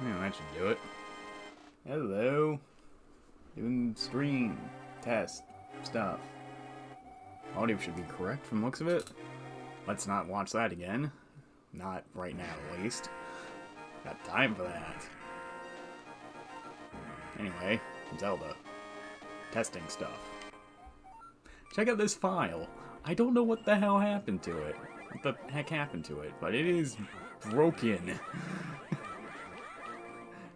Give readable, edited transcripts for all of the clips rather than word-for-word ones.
Yeah, that should do it. Hello. Doing stream, test, stuff. Audio should be correct from the looks of it. Let's not watch that again. Not right now, at least. Got time for that. Anyway, Zelda. Testing stuff. Check out this file. I don't know what the hell happened to it. What the heck happened to it, but it is broken.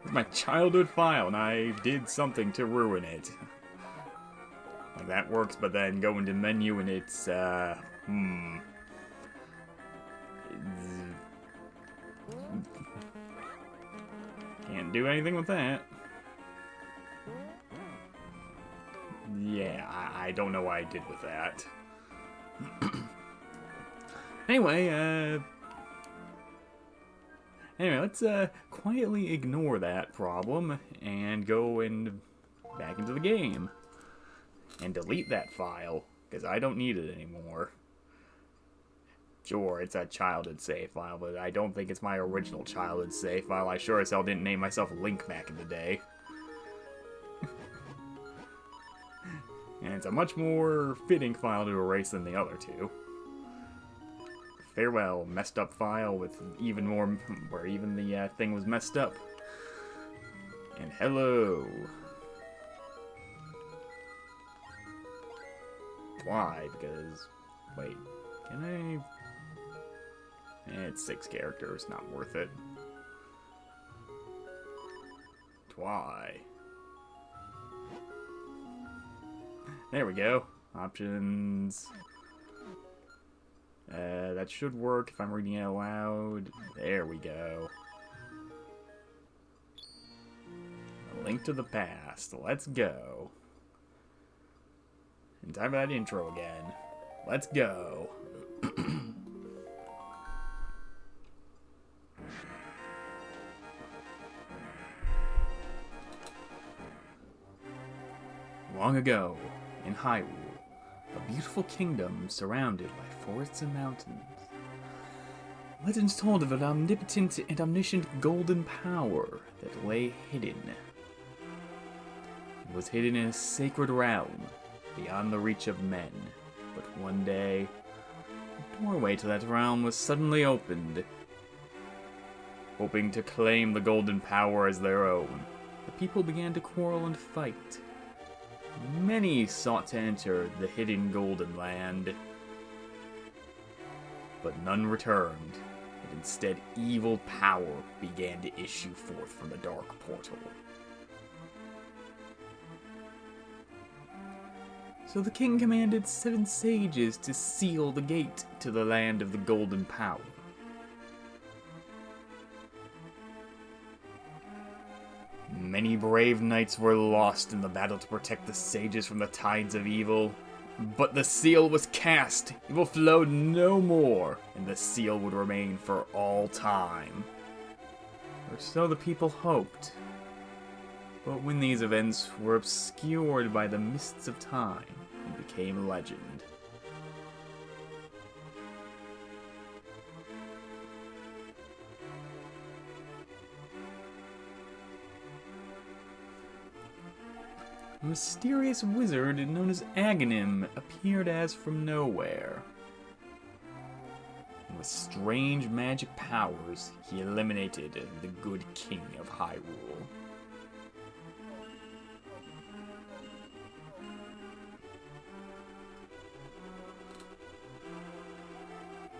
It's my childhood file, and I did something to ruin it. Like, that works, but then go into menu and it's, Can't do anything with that. Yeah, I don't know what I did with that. Anyway, let's quietly ignore that problem and go back into the game. And delete that file, because I don't need it anymore. Sure, it's a childhood save file, but I don't think it's my original childhood save file. I sure as hell didn't name myself Link back in the day. And it's a much more fitting file to erase than the other two. Farewell, messed up file with even more, where even the thing was messed up. And hello. Why? Because, wait, can I? It's 6 characters, not worth it. Why? There we go. Options. That should work if I'm reading it aloud. There we go. A Link to the Past. Let's go. And time for that intro again. Let's go. Long ago, in Hyrule, a beautiful kingdom surrounded by forests and mountains. Legends told of an omnipotent and omniscient golden power that lay hidden. It was hidden in a sacred realm, beyond the reach of men. But one day, the doorway to that realm was suddenly opened. Hoping to claim the golden power as their own, the people began to quarrel and fight. Many sought to enter the hidden golden land, but none returned, and instead evil power began to issue forth from the dark portal. So the king commanded 7 sages to seal the gate to the land of the golden power. Many brave knights were lost in the battle to protect the sages from the tides of evil. But the seal was cast, evil flowed no more, and the seal would remain for all time. Or so the people hoped. But when these events were obscured by the mists of time, it became legend. A mysterious wizard known as Aghanim appeared as from nowhere. And with strange magic powers, he eliminated the good king of Hyrule.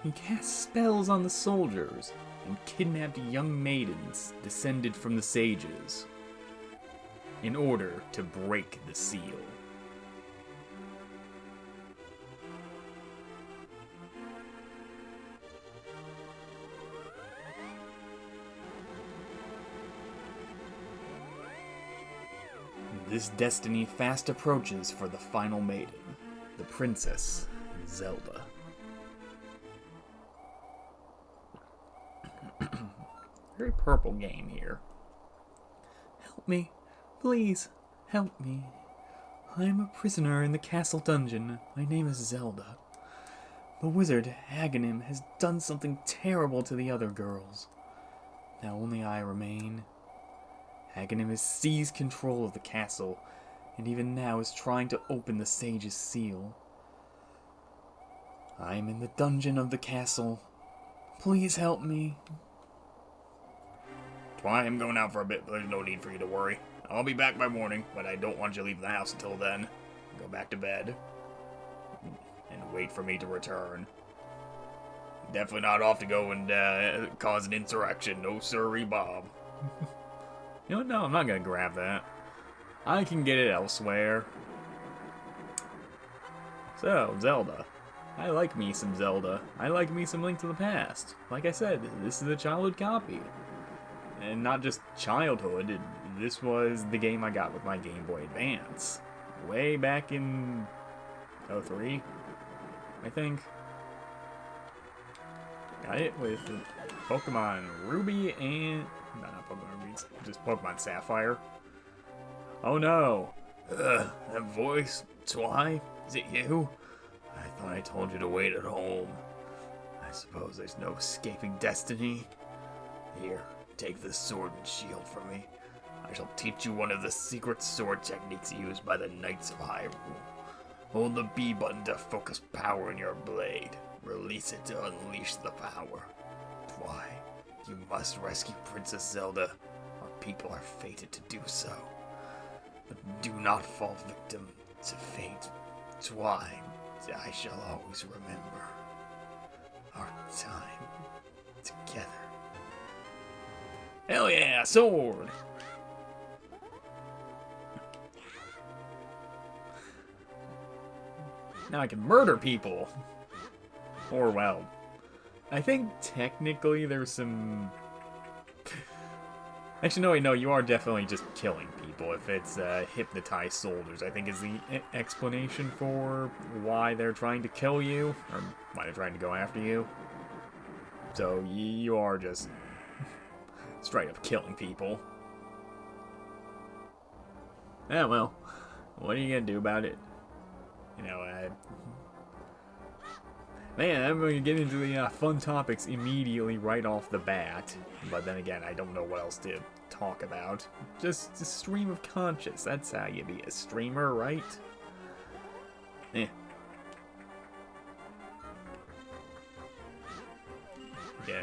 He cast spells on the soldiers and kidnapped young maidens descended from the sages in order to break the seal. This destiny fast approaches for the final maiden, the Princess Zelda. Very purple game here. Help me. Please, help me. I am a prisoner in the castle dungeon. My name is Zelda. The wizard, Aghanim, has done something terrible to the other girls. Now only I remain. Aghanim has seized control of the castle, and even now is trying to open the sage's seal. I am in the dungeon of the castle. Please help me. Twy, I'm going out for a bit, but there's no need for you to worry. I'll be back by morning, but I don't want you to leave the house until then. Go back to bed. And wait for me to return. Definitely not off to go and cause an insurrection. No sirree, Bob. You know what? No, I'm not going to grab that. I can get it elsewhere. So, Zelda. I like me some Zelda. I like me some Link to the Past. Like I said, this is a childhood copy. And not just childhood, this was the game I got with my Game Boy Advance. Way back in 03, I think. Got it with Pokemon Ruby and... No, not Pokemon Ruby, just Pokemon Sapphire. Oh no! That voice? Twy? Is it you? I thought I told you to wait at home. I suppose there's no escaping destiny. Here, take this sword and shield from me. I shall teach you one of the secret sword techniques used by the Knights of Hyrule. Hold the B button to focus power in your blade. Release it to unleash the power. Why? You must rescue Princess Zelda. Our people are fated to do so. But do not fall victim to fate. Why? I shall always remember our time together. Hell yeah, sword! Now I can murder people! Or, well, I think technically there's some... Actually, no, wait, no, you are definitely just killing people if it's hypnotized soldiers, I think is the explanation for why they're trying to kill you, or why they're trying to go after you. So, you are just straight up killing people. Yeah, well, what are you gonna do about it? You know, man, I'm going to get into the fun topics immediately right off the bat. But then again, I don't know what else to talk about. Just a stream of conscience. That's how you be a streamer, right? Eh. Yeah,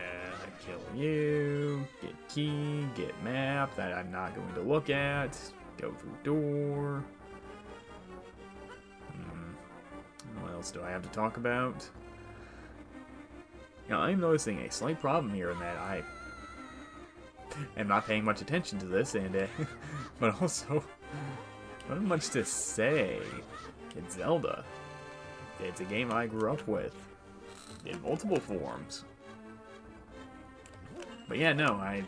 kill you. Get key. Get map that I'm not going to look at. Go through door. What else do I have to talk about? Now, I'm noticing a slight problem here in that I am not paying much attention to this, and but also not much to say. It's Zelda. It's a game I grew up with in multiple forms. But yeah, no, I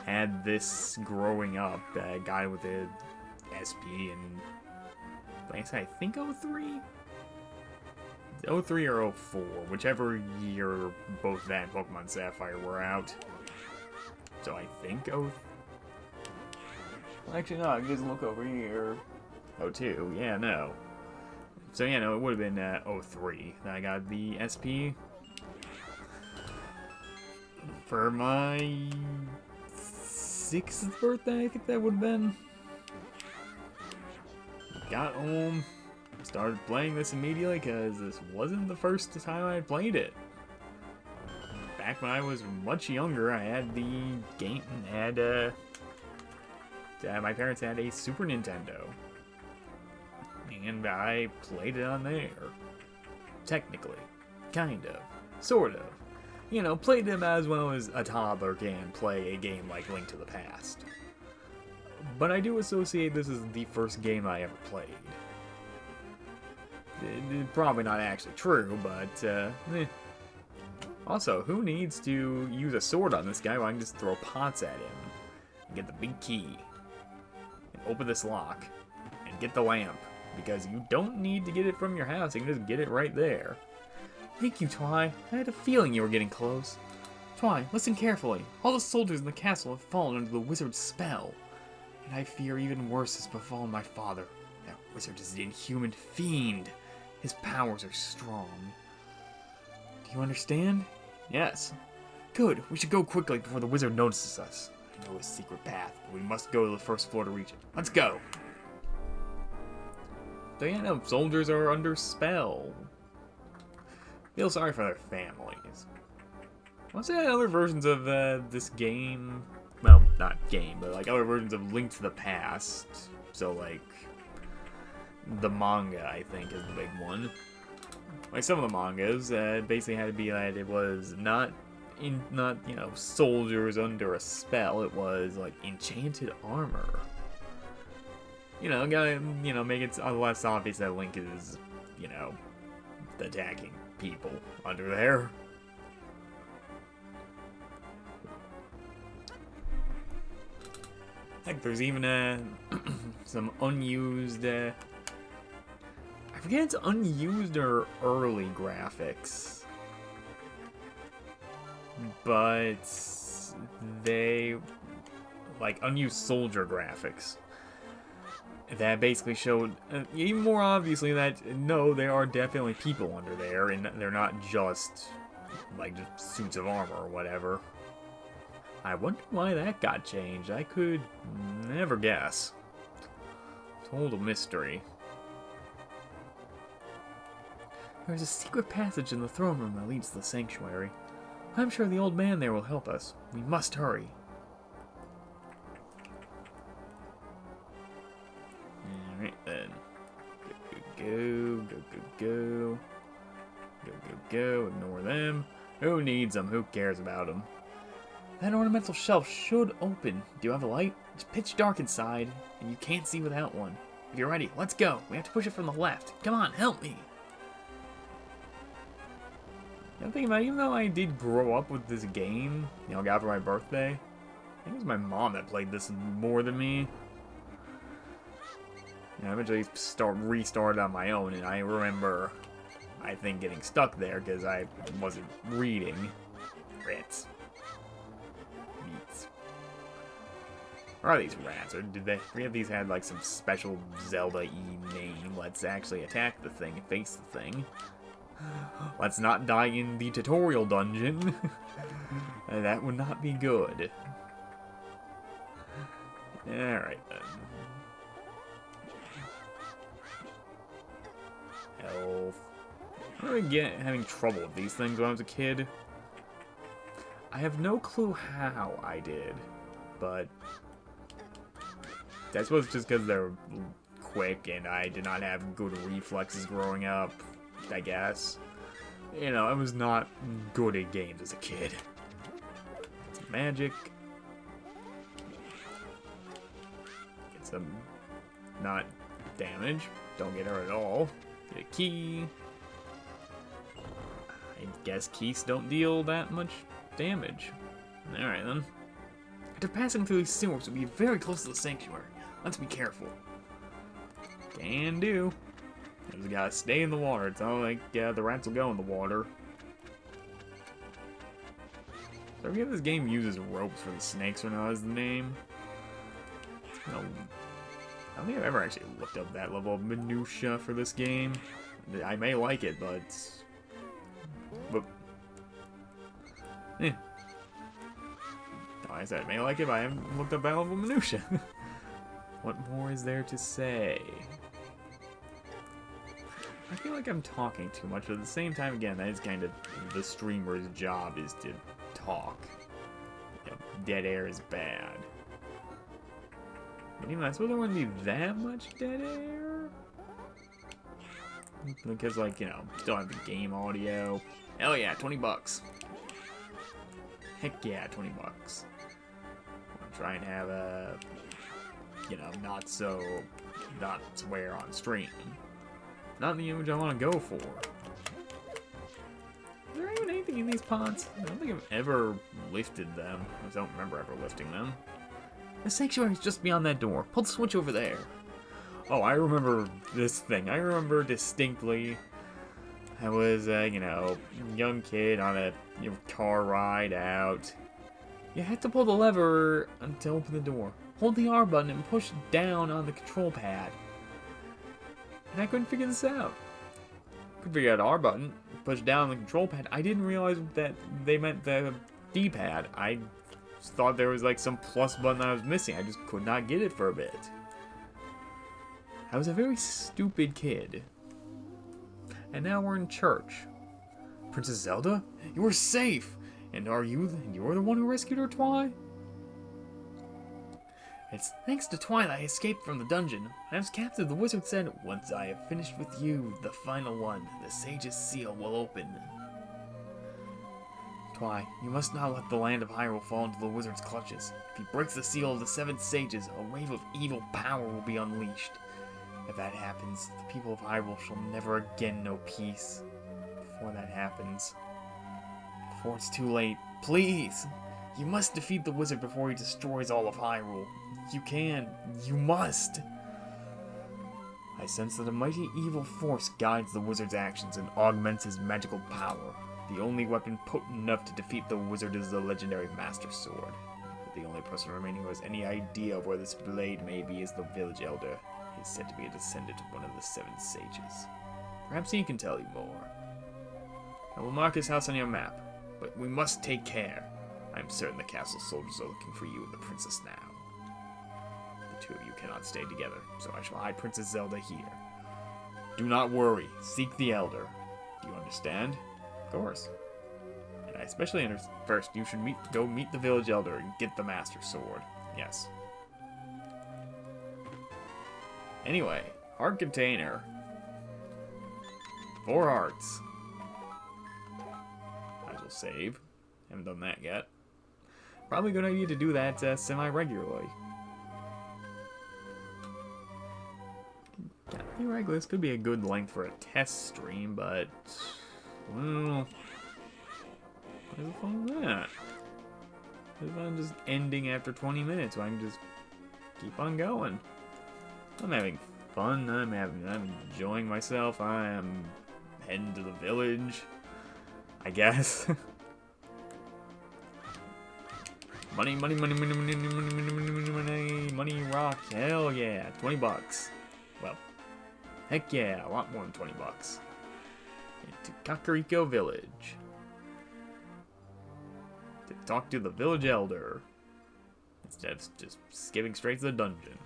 had this growing up. A guy with a SP and I think 03? 03 or 04, whichever year both that and Pokemon Sapphire were out. So I think well, actually no, I can just look over here. 02, yeah, no. So yeah, no, it would have been 03 that I got the SP. For my 6th birthday, I think that would have been. Got home, started playing this immediately because this wasn't the first time I had played it. Back when I was much younger, I had the game, my parents had a Super Nintendo. And I played it on there. Technically. Kind of. Sort of. You know, played them as well as a toddler can play a game like Link to the Past. But I do associate this as the first game I ever played. Probably not actually true, but, eh. Also, who needs to use a sword on this guy when I can just throw pots at him? And get the big key. And open this lock. And get the lamp. Because you don't need to get it from your house, you can just get it right there. Thank you, Twy. I had a feeling you were getting close. Twy, listen carefully. All the soldiers in the castle have fallen under the wizard's spell. And I fear even worse has befallen my father. That wizard is an inhuman fiend. His powers are strong. Do you understand? Yes. Good. We should go quickly before the wizard notices us. know a secret path, but we must go to the first floor to reach it. Let's go! So yeah, no, soldiers are under spell. Feel sorry for their families. What's that other versions of this game? Well, not game, but like other versions of Link to the Past. So like, the manga, I think, is the big one. Like some of the mangas, basically had to be that it was not you know, soldiers under a spell. It was like enchanted armor. You know, gotta, you know, make it less obvious that Link is, you know, attacking people under there. Heck, there's even some unused, I forget it's unused or early graphics, but they, like, unused soldier graphics that basically showed, even more obviously, that no, there are definitely people under there, and they're not just, like, just suits of armor or whatever. I wonder why that got changed. I could never guess. Total mystery. There's a secret passage in the throne room that leads to the sanctuary. I'm sure the old man there will help us. We must hurry. Alright then. Go. Go. Ignore them. Who needs them? Who cares about them? That ornamental shelf should open. Do you have a light? It's pitch dark inside, and you can't see without one. If you're ready, let's go. We have to push it from the left. Come on, help me. I'm thinking about it, even though I did grow up with this game, you know, got it for my birthday, I think it was my mom that played this more than me. You know, I eventually restarted on my own, and I remember, I think, getting stuck there because I wasn't reading. Rats. Meats. Where are these rats? Or did they forget these had like some special Zelda-y name? Let's actually attack the thing and face the thing. Let's not die in the tutorial dungeon. That would not be good. Alright then. Health. I remember having trouble with these things when I was a kid. I have no clue how I did, but I suppose it's just because they're quick and I did not have good reflexes growing up, I guess. You know, I was not good at games as a kid. Some magic. Get some, not damage. Don't get hurt at all. Get a key. I guess keys don't deal that much damage. Alright then. After passing through these sewers, we'll be very close to the sanctuary. Let's be careful. Can do. Just gotta stay in the water. It's not like the rats will go in the water. So I forget this game uses ropes for the snakes or not as the name. No, I don't think I've ever actually looked up that level of minutia for this game. I may like it, but like I said, I may like it, but I haven't looked up that level of minutia. What more is there to say? I feel like I'm talking too much, but at the same time, again, that is kind of the streamer's job, is to talk. You know, dead air is bad. But even I suppose there wouldn't be that much dead air? Because, like, you know, still have the game audio. Hell yeah, 20 bucks. Heck yeah, 20 bucks. I'll try and have a, you know, not swear on stream. Not the image I want to go for. Is there even anything in these pots? I don't think I've ever lifted them. I don't remember ever lifting them. The sanctuary is just beyond that door. Pull the switch over there. Oh, I remember this thing. I remember distinctly. I was, you know, young kid on a car ride out. You have to pull the lever to open the door. Hold the R button and push down on the control pad. And I couldn't figure this out. Couldn't figure out the R button, push down on the control pad. I didn't realize that they meant the D-pad. I just thought there was like some plus button that I was missing. I just could not get it for a bit. I was a very stupid kid. And now we're in church. Princess Zelda? You were safe! And you're the one who rescued her, Twi? It's thanks to Twilight I escaped from the dungeon. I was captive. The wizard said, once I have finished with you, the final one, the sage's seal will open. Twi, you must not let the land of Hyrule fall into the wizard's clutches. If he breaks the seal of the 7 sages, a wave of evil power will be unleashed. If that happens, the people of Hyrule shall never again know peace. Before that happens, before it's too late, please! You must defeat the wizard before he destroys all of Hyrule. You can. You must. I sense that a mighty evil force guides the wizard's actions and augments his magical power. The only weapon potent enough to defeat the wizard is the legendary Master Sword. But the only person remaining who has any idea of where this blade may be is the village elder. He is said to be a descendant of one of the 7 sages. Perhaps he can tell you more. I will mark his house on your map, but we must take care. I am certain the castle soldiers are looking for you and the princess now. The 2 of you cannot stay together, so I shall hide Princess Zelda here. Do not worry. Seek the elder. Do you understand? Of course. And I especially understand. First, you should go meet the village elder and get the Master Sword. Yes. Anyway, heart container. 4 hearts. Might as well save. Haven't done that yet. Probably a good idea to do that semi-regularly. Theoretically, this could be a good length for a test stream, but... well... what's the fun with that? What's the fun just ending after 20 minutes so I can just keep on going? I'm having fun, I'm enjoying myself, I am heading to the village, I guess. Money, money, money, money, money, money, money, money, money, money, rock, hell yeah, 20 bucks. Well, heck yeah, a lot more than 20 bucks. Into Kakariko Village. To talk to the village elder. Instead of just skipping straight to the dungeon.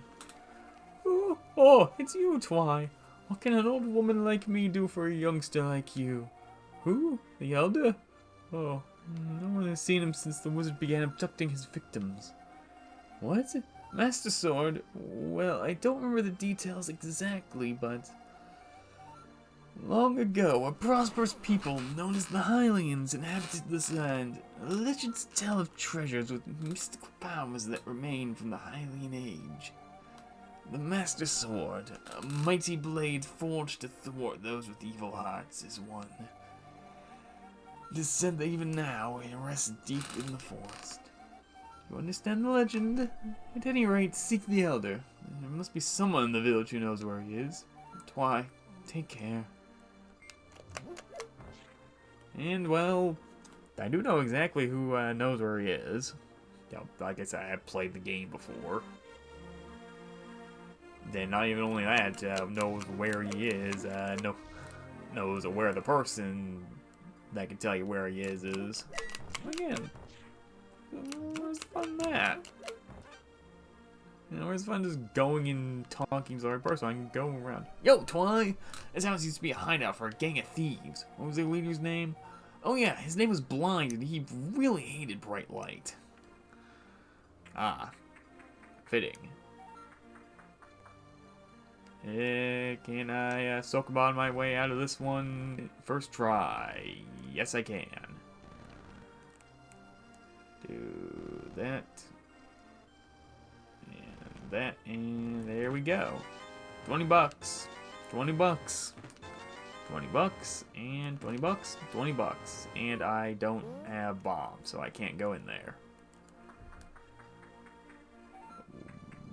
Oh, it's you, Twi. What can an old woman like me do for a youngster like you? Who? The elder? Oh, no one has seen him since the wizard began abducting his victims. What? Master Sword? Well, I don't remember the details exactly, but... long ago, a prosperous people known as the Hylians inhabited this land. Legends tell of treasures with mystical powers that remain from the Hylian age. The Master Sword, a mighty blade forged to thwart those with evil hearts, is one. It is said that even now it rests deep in the forest. You understand the legend? At any rate, seek the elder. There must be someone in the village who knows where he is. Twi, take care. And, well, I do know exactly who knows where he is. You know, like I said, I have played the game before. Then not even only that, knows where he is, knows where the person that can tell you where he is. Again, where's the fun in that? You know, where's the fun just going and talking to the right person? I can go around. Yo, Twi! This house used to be a hideout for a gang of thieves. What was their leader's name? Oh yeah, his name was Blind, and he really hated bright light. Ah, fitting. Can I Sokoban my way out of this one first try? Yes, I can. Do that. And that, and there we go. 20 bucks. 20 bucks. 20 bucks, and 20 bucks, 20 bucks. And I don't have bombs, so I can't go in there.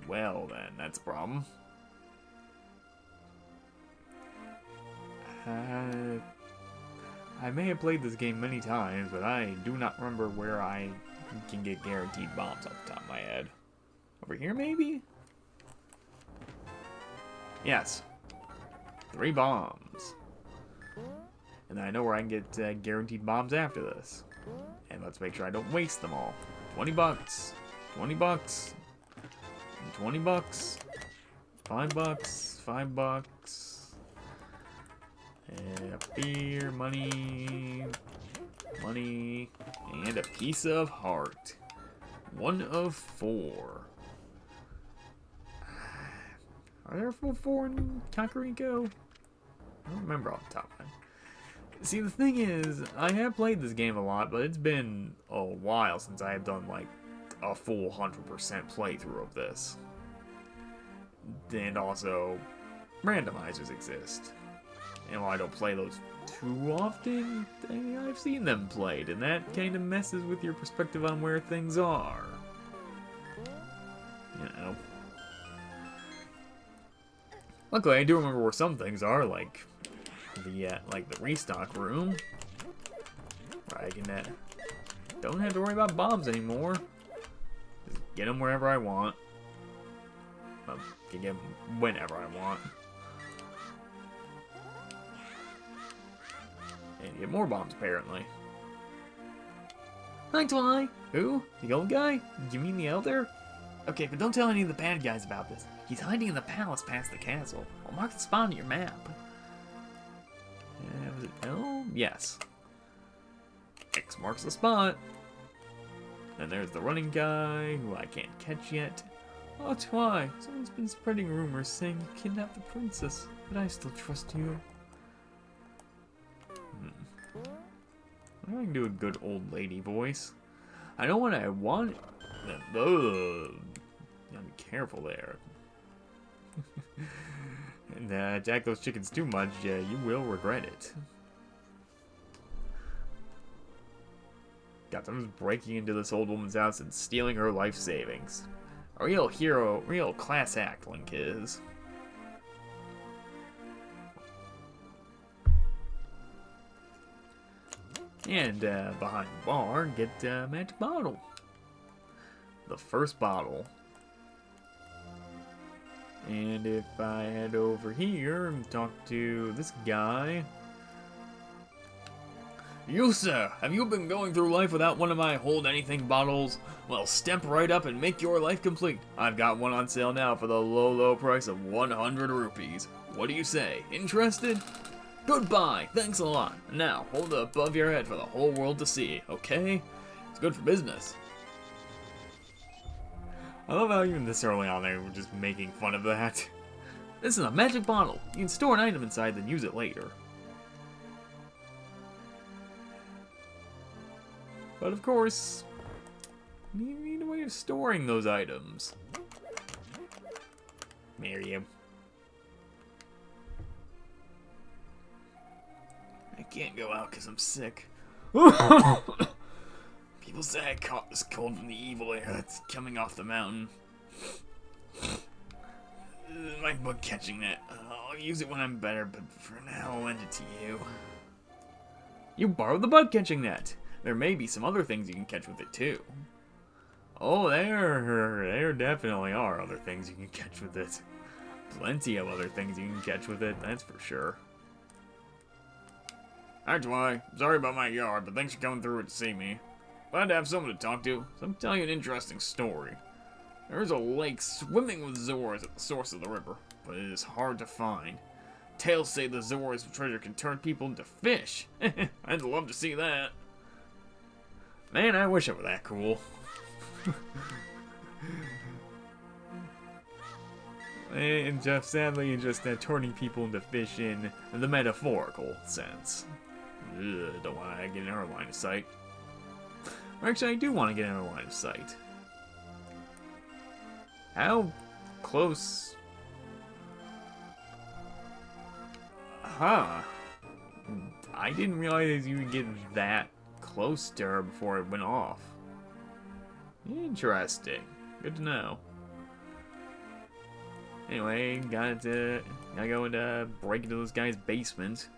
Well then, that's a problem. I may have played this game many times, but I do not remember where I can get guaranteed bombs off the top of my head. Over here, maybe? Yes. 3 bombs. And I know where I can get guaranteed bombs after this. And let's make sure I don't waste them all. 20 bucks. 20 bucks. 20 bucks. 5 bucks. 5 bucks. Beer, money. Money. And a piece of heart. 1 of 4. Are there 4 in Kakariko? I don't remember off the top of my head. See, the thing is, I have played this game a lot, but it's been a while since I have done, like, a full 100% playthrough of this. And also, randomizers exist. And while I don't play those too often, I've seen them played, and that kind of messes with your perspective on where things are. You know. Luckily, I do remember where some things are, like the restock room, where I can don't have to worry about bombs anymore. Just get them wherever I want. I can get them whenever I want. And get more bombs, apparently. Hi, Twi! Who? The old guy? You mean the elder? Okay, but don't tell any of the bad guys about this. He's hiding in the palace past the castle. I'll mark the spot on your map. Was it L? Yes. X marks the spot. And there's the running guy, who I can't catch yet. Oh, Twi, someone's been spreading rumors saying you kidnapped the princess, but I still trust you. I can do a good old lady voice. I know what I want. Ugh. Gotta be careful there. And jack those chickens too much, you will regret it. God, someone's breaking into this old woman's house and stealing her life savings. A real hero, real class act, Link is. And behind the bar, get a magic bottle. The first bottle. And if I head over here and talk to this guy. You, sir, have you been going through life without one of my hold anything bottles? Well, step right up and make your life complete. I've got one on sale now for the low, low price of 100 rupees. What do you say? Interested? Goodbye, thanks a lot. Now, hold it above your head for the whole world to see, okay? It's good for business. I love how even this early on they were just making fun of that. This is a magic bottle. You can store an item inside, then use it later. But of course, you need a way of storing those items. Miriam. I can't go out because I'm sick. People say I caught this cold from the evil air that's coming off the mountain. My bug catching net. I'll use it when I'm better, but for now I'll lend it to you. You borrowed the bug catching net. There may be some other things you can catch with it too. Oh, there definitely are other things you can catch with it. Plenty of other things you can catch with it, that's for sure. Hi, Twi. Sorry about my yard, but thanks for coming through to see me. Glad to have someone to talk to, so I'm telling you an interesting story. There is a lake swimming with Zoras at the source of the river, but it is hard to find. Tales say the Zora's treasure can turn people into fish. I'd love to see that. Man, I wish it were that cool. And Jeff, sadly, just turning people into fish in the metaphorical sense. Ugh, don't want to get in her line of sight. Or actually, I do want to get in her line of sight. How close? Huh. I didn't realize you would get that close to her before it went off. Interesting. Good to know. Anyway, gotta go and break into this guy's basement.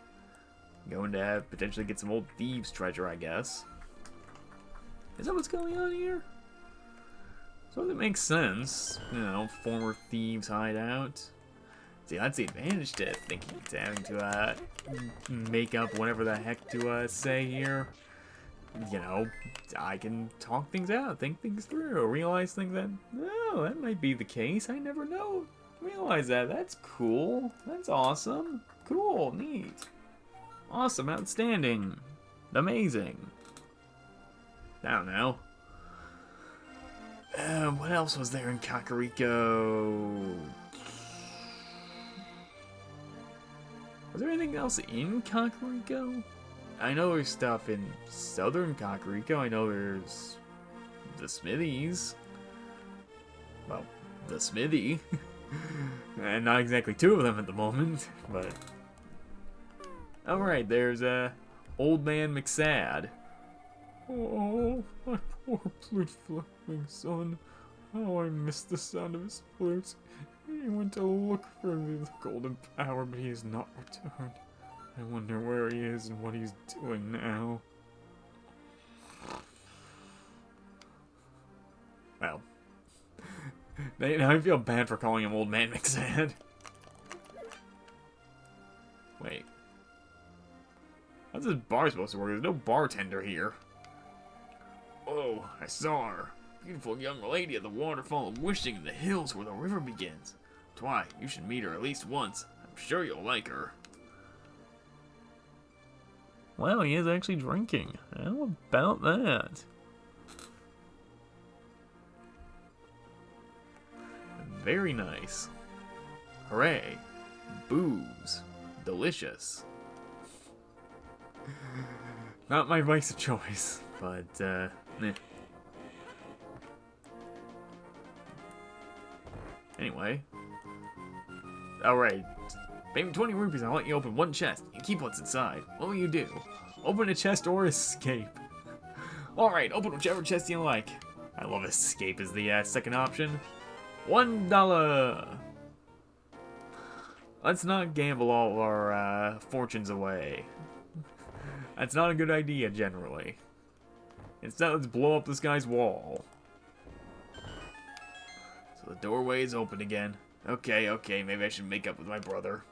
Going to potentially get some old thieves' treasure, I guess. Is that what's going on here? So that makes sense. You know, former thieves' hideout. See, that's the advantage to thinking, to having to make up whatever the heck to say here. You know, I can talk things out, think things through, realize things that, oh, that might be the case. I never know. Realize that. That's cool. That's awesome. Cool. Neat. Awesome. Outstanding. Amazing. I don't know. What else was there in Kakariko? Was there anything else in Kakariko? I know there's stuff in southern Kakariko. I know there's the smithies. Well, the smithy. And not exactly two of them at the moment, but... Alright, there's, Old Man McSad. Oh, my poor flute-flipping son. How I miss the sound of his flute. He went to look for the golden power, but he has not returned. I wonder where he is and what he's doing now. Well, now I feel bad for calling him Old Man McSad. Wait. How's this bar supposed to work? There's no bartender here. Oh, I saw her. Beautiful young lady at the waterfall of Wishing in the hills where the river begins. Twy, you should meet her at least once. I'm sure you'll like her. Well, he is actually drinking. How about that? Very nice. Hooray. Booze. Delicious. Not my vice of choice, but, meh. Anyway. Alright. Pay me 20 rupees and I'll let you open one chest and keep what's inside. What will you do? Open a chest or escape? Alright, open whichever chest you like. I love escape as the second option. $1! Let's not gamble all our fortunes away. That's not a good idea, generally. Instead, let's blow up this guy's wall. So the doorway is open again. Okay, maybe I should make up with my brother.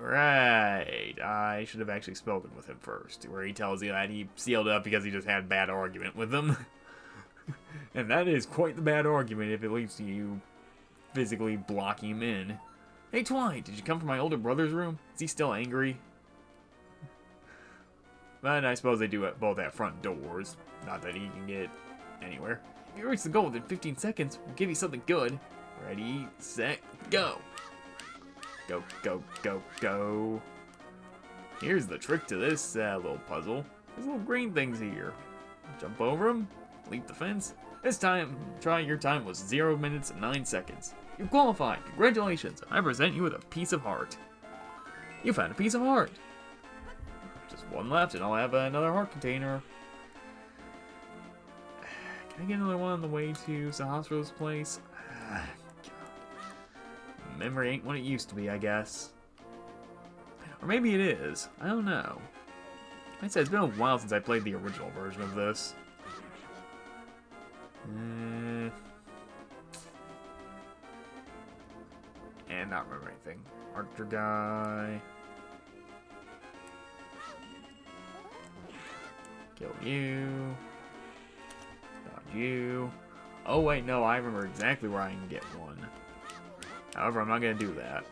Right, I should have actually spoken with him first, where he tells you that he sealed up because he just had a bad argument with them. And that is quite the bad argument if it leads to you physically blocking him in. Hey Twy, did you come from my older brother's room? Is he still angry? But I suppose they do it both at front doors. Not that he can get anywhere. If you reach the goal within 15 seconds, we'll give you something good. Ready, set, go. Go, go, go, go. Here's the trick to this little puzzle. There's little green things here. Jump over them, leap the fence. This time, your time was 0 minutes and 9 seconds. You qualified. Congratulations. I present you with a piece of heart. You found a piece of heart. Just one left and I'll have another heart container. Can I get another one on the way to Sahasra's place? Memory ain't what it used to be, I guess. Or maybe it is. I don't know. Like I said, it's been a while since I played the original version of this. And not remember anything. Archer guy. Kill you. Dodge you. Oh wait, no, I remember exactly where I can get one. However, I'm not gonna do that.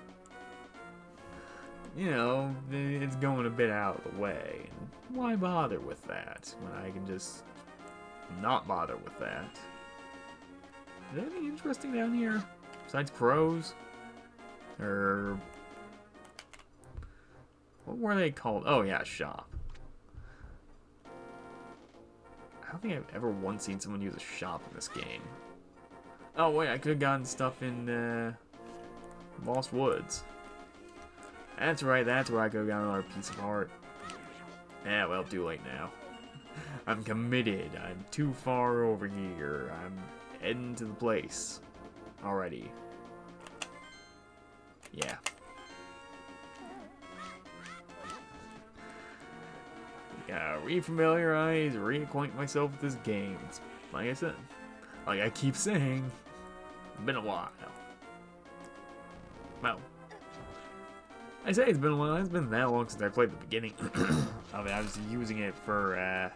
You know, it's going a bit out of the way. Why bother with that when I can just not bother with that? Is there anything interesting down here besides crows? Or what were they called? Oh yeah, shop. I don't think I've ever once seen someone use a shop in this game. Oh wait, I could have gotten stuff in Lost Woods. That's right, that's where I could have gotten another piece of heart. Yeah, well, too late now. I'm committed. I'm too far over here. I'm heading to the place already. Yeah. Gotta refamiliarize, reacquaint myself with this game. It's, like I said, like I keep saying, it's been a while. Well, I say it's been a while. It's been that long since I played the beginning. I mean, I was using it for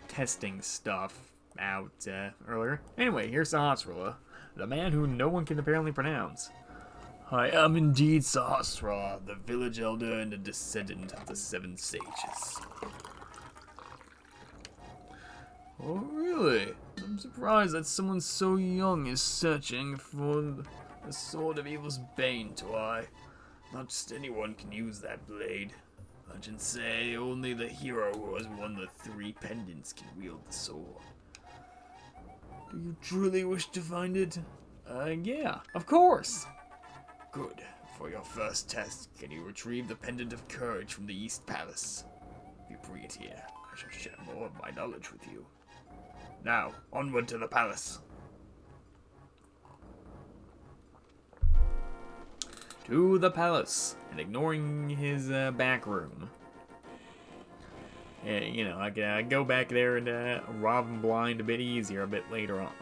testing stuff out earlier. Anyway, here's Sahasrahla, the man who no one can apparently pronounce. I am indeed Sahasrahla, the village elder and a descendant of the Seven Sages. Oh, really? I'm surprised that someone so young is searching for the sword of evil's bane, to I. Not just anyone can use that blade. Legends say only the hero who has won the 3 pendants can wield the sword. Do you truly wish to find it? Yeah, of course. Good. For your first test, can you retrieve the Pendant of Courage from the East Palace? If you bring it here, I shall share more of my knowledge with you. Now, onward to the palace. To the palace, and ignoring his back room. Yeah, you know, I can go back there and rob him blind a bit easier a bit later on.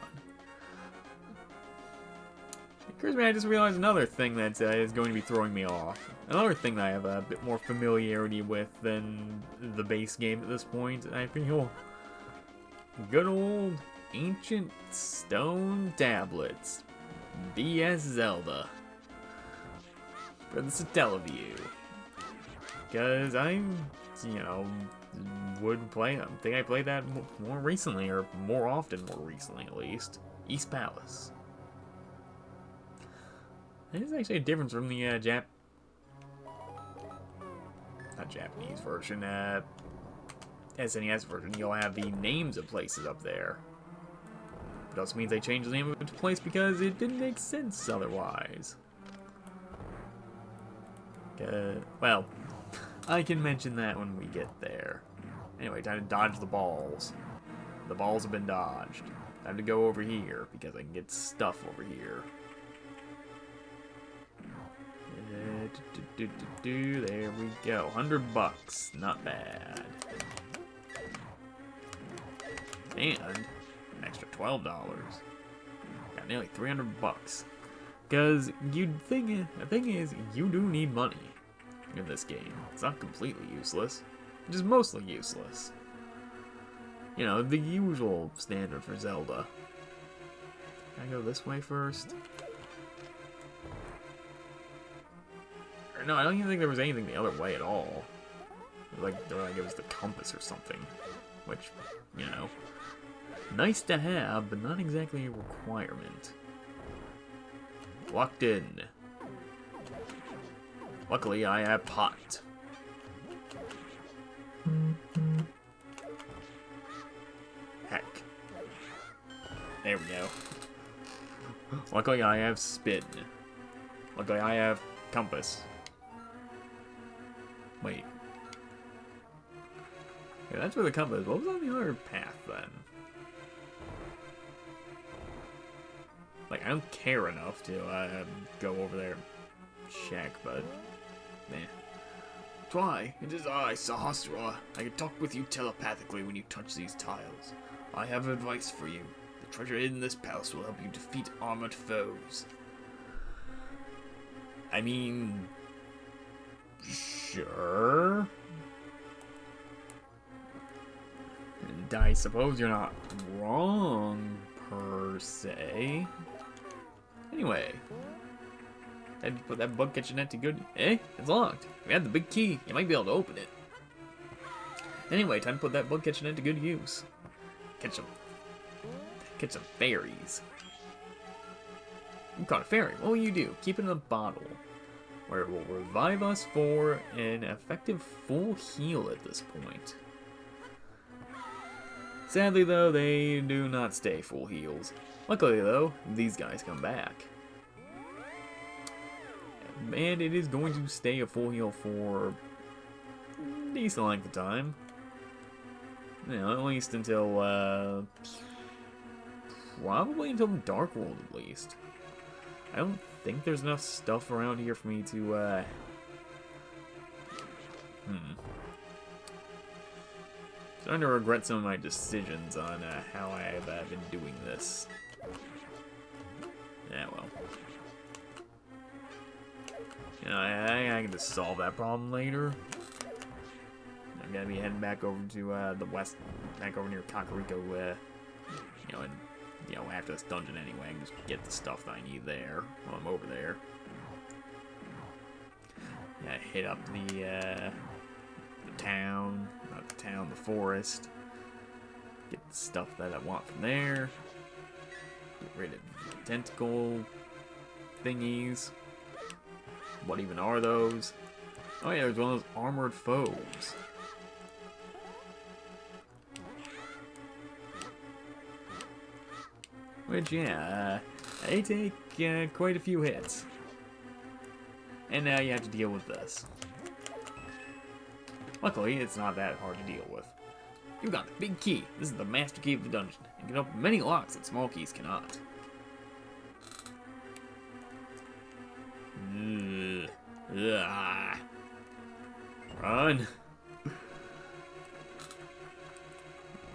It occurs to me, I just realized another thing that is going to be throwing me off. Another thing that I have a bit more familiarity with than the base game at this point. I feel good old ancient stone tablets. BS Zelda. For the Satellaview. Because I, you know, would play them. I think I played that more recently, or more often more recently at least. East Palace. There's actually a difference from the not Japanese version, SNES version. You'll have the names of places up there. It also means they changed the name of the place because it didn't make sense otherwise. Well, I can mention that when we get there. Anyway, time to dodge the balls. The balls have been dodged. Time to go over here because I can get stuff over here. There we go. $100. Not bad. And an extra $12. Got nearly $300. Because you'd think, the thing is, you do need money in this game. It's not completely useless. It's just mostly useless. You know, the usual standard for Zelda. Can I go this way first? Or no, I don't even think there was anything the other way at all. Like it was the compass or something. Which, you know, nice to have, but not exactly a requirement. Locked in. Luckily, I have pot. Heck. There we go. Luckily, I have spin. Luckily, I have compass. Wait. Yeah, that's where the compass. What was on the other path then? Like, I don't care enough to go over there and check, but nah. Try. It is I, Sahasrahla. I can talk with you telepathically when you touch these tiles. I have advice for you. The treasure in this palace will help you defeat armored foes. I mean, sure. And I suppose you're not wrong, per se. Anyway, time to put that bug catcher net to good. Eh? It's locked. We have the big key. You might be able to open it. Anyway, time to put that bug catcher net to good use. Catch some fairies. You caught a fairy. What will you do? Keep it in a bottle, where it will revive us for an effective full heal at this point. Sadly, though, they do not stay full heals. Luckily, though, these guys come back. And it is going to stay a full heal for a decent length of time. You know, at least until, probably until Dark World, at least. I don't think there's enough stuff around here for me to, Starting to regret some of my decisions on how I have been doing this. Yeah, well. You know, I can just solve that problem later. I'm gonna be heading back over to the west, back over near Kakariko, you know, and you know, after this dungeon anyway, I can just get the stuff that I need there while I'm over there. Yeah, hit up the town, not the town, the forest. Get the stuff that I want from there. Get rid of tentacle thingies. What even are those? Oh yeah, there's one of those armored foes. Which, yeah, they take quite a few hits. And now you have to deal with this. Luckily, it's not that hard to deal with. You've got the big key. This is the master key of the dungeon. It can open many locks that small keys cannot. Ugh. Run.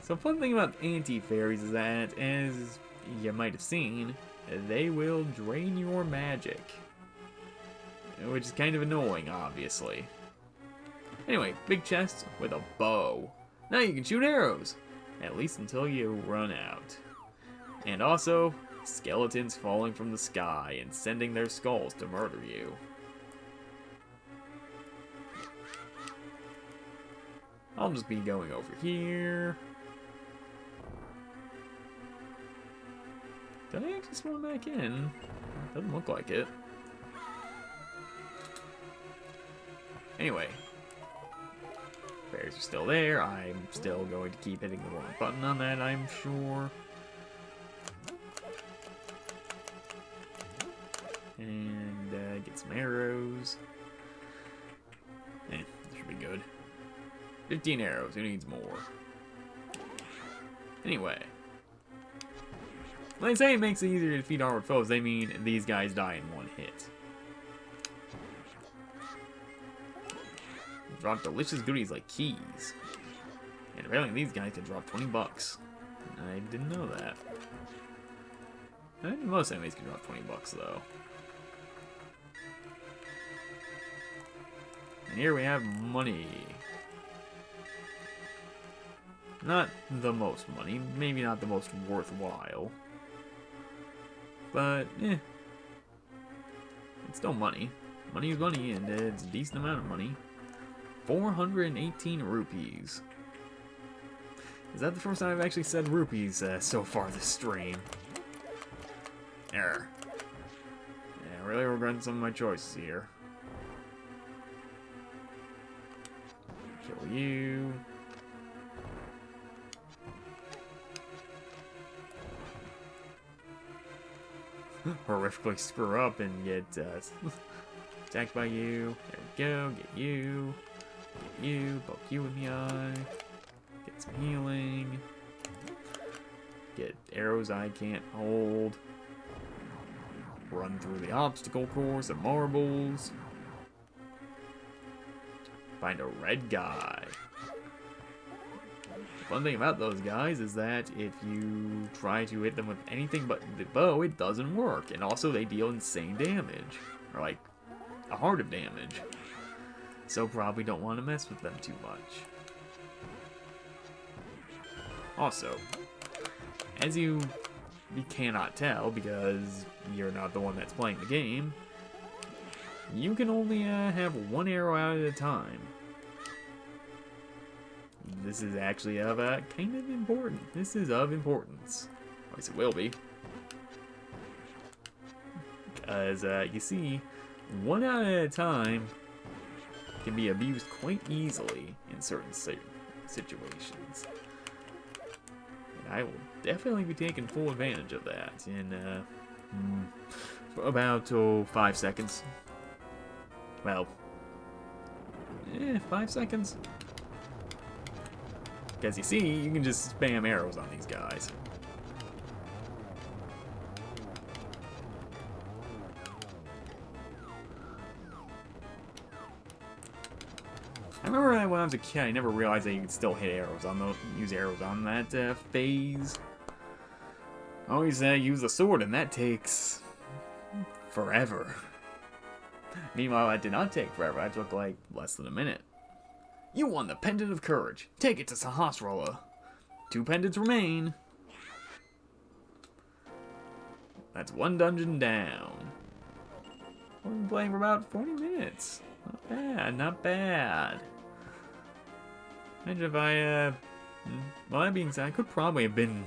So fun thing about anti-fairies is that, as you might have seen, they will drain your magic. Which is kind of annoying, obviously. Anyway, big chest with a bow. Now you can shoot arrows, at least until you run out. And also, skeletons falling from the sky and sending their skulls to murder you. I'll just be going over here. Did I actually spawn back in? Doesn't look like it. Anyway. Bears are still there. I'm still going to keep hitting the wrong button on that, I'm sure. And get some arrows. This should be good. 15 arrows. Who needs more? Anyway. When they say it makes it easier to defeat armored foes, they mean these guys die in one hit. Drop delicious goodies like keys. And apparently these guys can drop 20 bucks. I didn't know that. I think most enemies can drop 20 bucks though. And here we have money. Not the most money, maybe not the most worthwhile. But, it's still money. Money is money, and it's a decent amount of money. 418 rupees. Is that the first time I've actually said rupees so far this stream? Error. Yeah, really regretting some of my choices here. Kill you. Horrifically screw up and get attacked by you. There we go. Get you. Get you. Poke you in the eye. Get some healing. Get arrows I can't hold. Run through the obstacle course of marbles. Find a red guy. The fun thing about those guys is that if you try to hit them with anything but the bow, it doesn't work. And also they deal insane damage. Or like a heart of damage. So probably don't want to mess with them too much. Also, as you cannot tell because you're not the one that's playing the game, you can only have one arrow out at a time. This is actually of kind of important. This is of importance. At least it will be. Because you see, one out at a time can be abused quite easily in certain situations. And I will definitely be taking full advantage of that in about 5 seconds. Well, 5 seconds. Because you see, you can just spam arrows on these guys. I remember that when I was a kid, I never realized that you could still hit arrows on those, use arrows on that phase. I always use the sword, and that takes forever. Meanwhile, that did not take forever. That took like less than a minute. You won the Pendant of Courage. Take it to Sahasrara. 2 pendants remain. That's 1 dungeon down. We've been playing for about 40 minutes. Not bad, not bad. Imagine if well, that being said, I could probably have been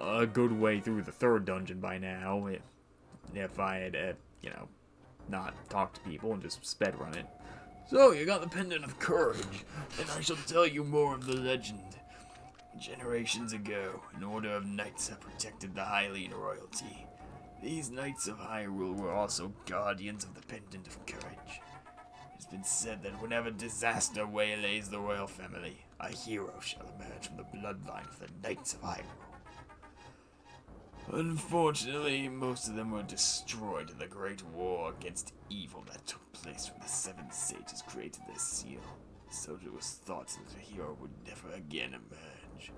a good way through the 3rd dungeon by now if I had, you know, not talked to people and just sped run it. So, you got the Pendant of Courage, and I shall tell you more of the legend. Generations ago, an order of knights have protected the Hylian royalty. These Knights of Hyrule were also guardians of the Pendant of Courage. It's been said that whenever disaster waylays the royal family, a hero shall emerge from the bloodline of the Knights of Hyrule. Unfortunately, most of them were destroyed in the Great War against evil that took place when the 7 sages created their seal, so it was thought that a hero would never again emerge.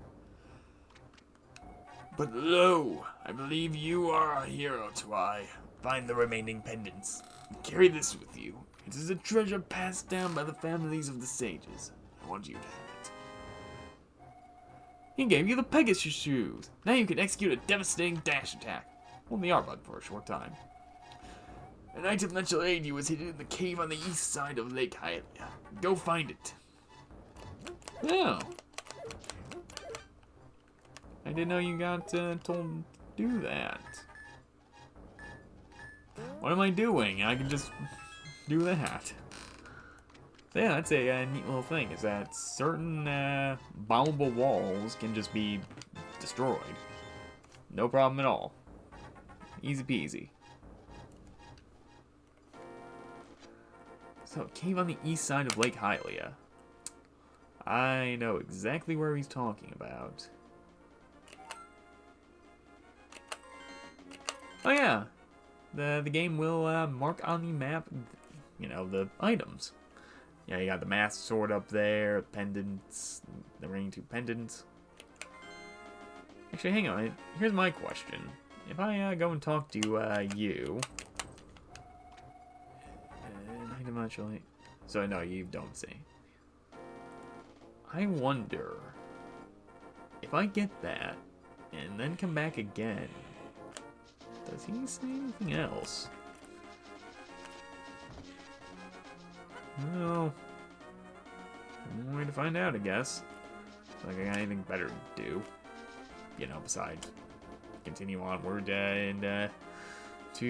But lo, I believe you are a hero, Twy. Find the remaining pendants. Carry this with you. It is a treasure passed down by the families of the sages. I want you to have it. He gave you the Pegasus shoes. Now you can execute a devastating dash attack. Hold the R button for a short time. An item that shall aid you is hidden in the cave on the east side of Lake Hylia. Go find it. Oh. I didn't know you got told to do that. What am I doing? I can just do that. So yeah, that's a neat little thing, is that certain bombable walls can just be destroyed. No problem at all. Easy peasy. So, cave on the east side of Lake Hylia. I know exactly where he's talking about. Oh yeah, the game will mark on the map, you know, the items. Yeah, you got the master sword up there, pendants, the remaining 2 pendants. Actually, hang on. Here's my question. If I go and talk to you, and item actually, so no, you don't see. I wonder if I get that and then come back again. Does he say anything else? Well, one way to find out, I guess. Like I got anything better to do, you know, besides continue onward and to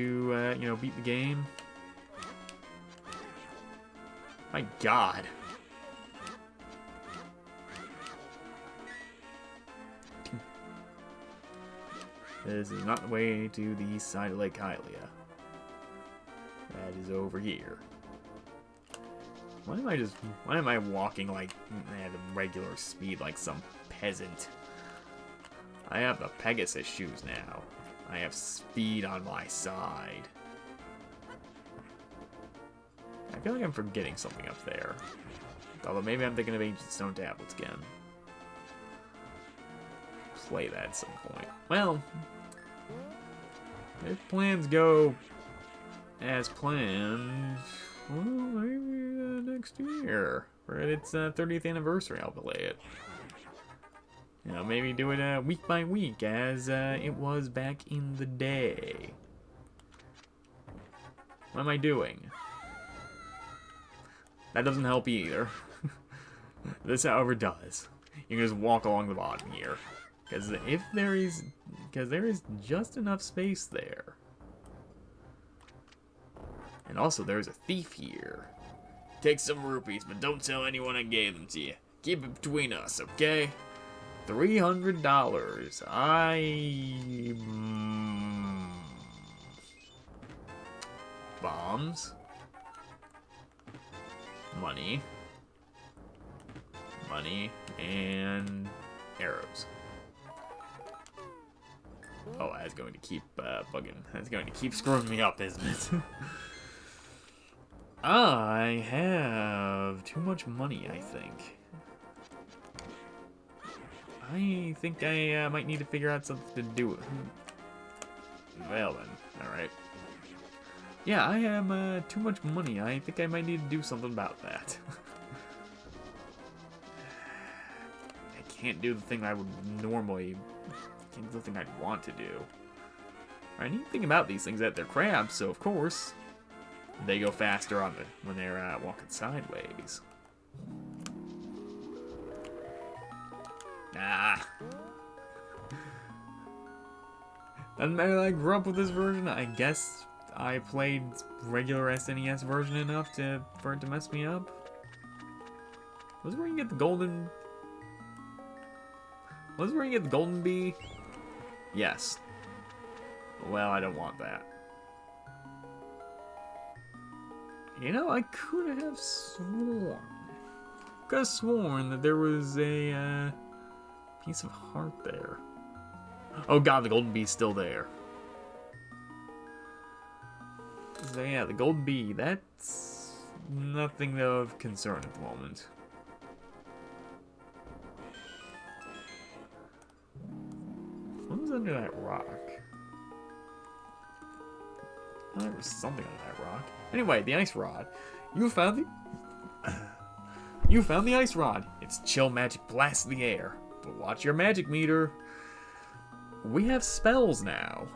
you know, beat the game. My God. This is not the way to the east side of Lake Hylia. That is over here. Why am I walking like at a regular speed like some peasant? I have the Pegasus shoes now. I have speed on my side. I feel like I'm forgetting something up there. Although maybe I'm thinking of Ancient Stone Tablets again. Play that at some point. Well, if plans go as planned, well, maybe next year, for its 30th anniversary, I'll play it. You know, maybe do it week by week, as it was back in the day. What am I doing? That doesn't help either. This, however, does. You can just walk along the bottom here. Because there is just enough space there. And also, there's a thief here. Take some rupees, but don't tell anyone I gave them to you. Keep it between us, okay? $300. Bombs. Money. Money. And arrows. Oh, that's going to keep bugging. That's going to keep screwing me up, isn't it? I have too much money, I think. I think I might need to figure out something to do with. Well then, alright. Yeah, I have too much money. I think I might need to do something about that. I can't do the thing I would normally... Can't do the thing I'd want to do. I need to think about these things that they're crabs, so of course they go faster on when they're walking sideways. Ah. Doesn't matter that I grew up with this version. I guess I played regular SNES version enough for it to mess me up. Was it where you get the golden... Was it where you get the golden bee? Yes. Well, I don't want that. You know, I could have sworn. Could have sworn that there was a piece of heart there. Oh god, the golden bee's still there. So yeah, the golden bee, that's nothing of concern at the moment. What was under that rock? Oh, there was something under that rock. Anyway, the ice rod. You found the ice rod. Its chill magic blasts the air. But watch your magic meter. We have spells now.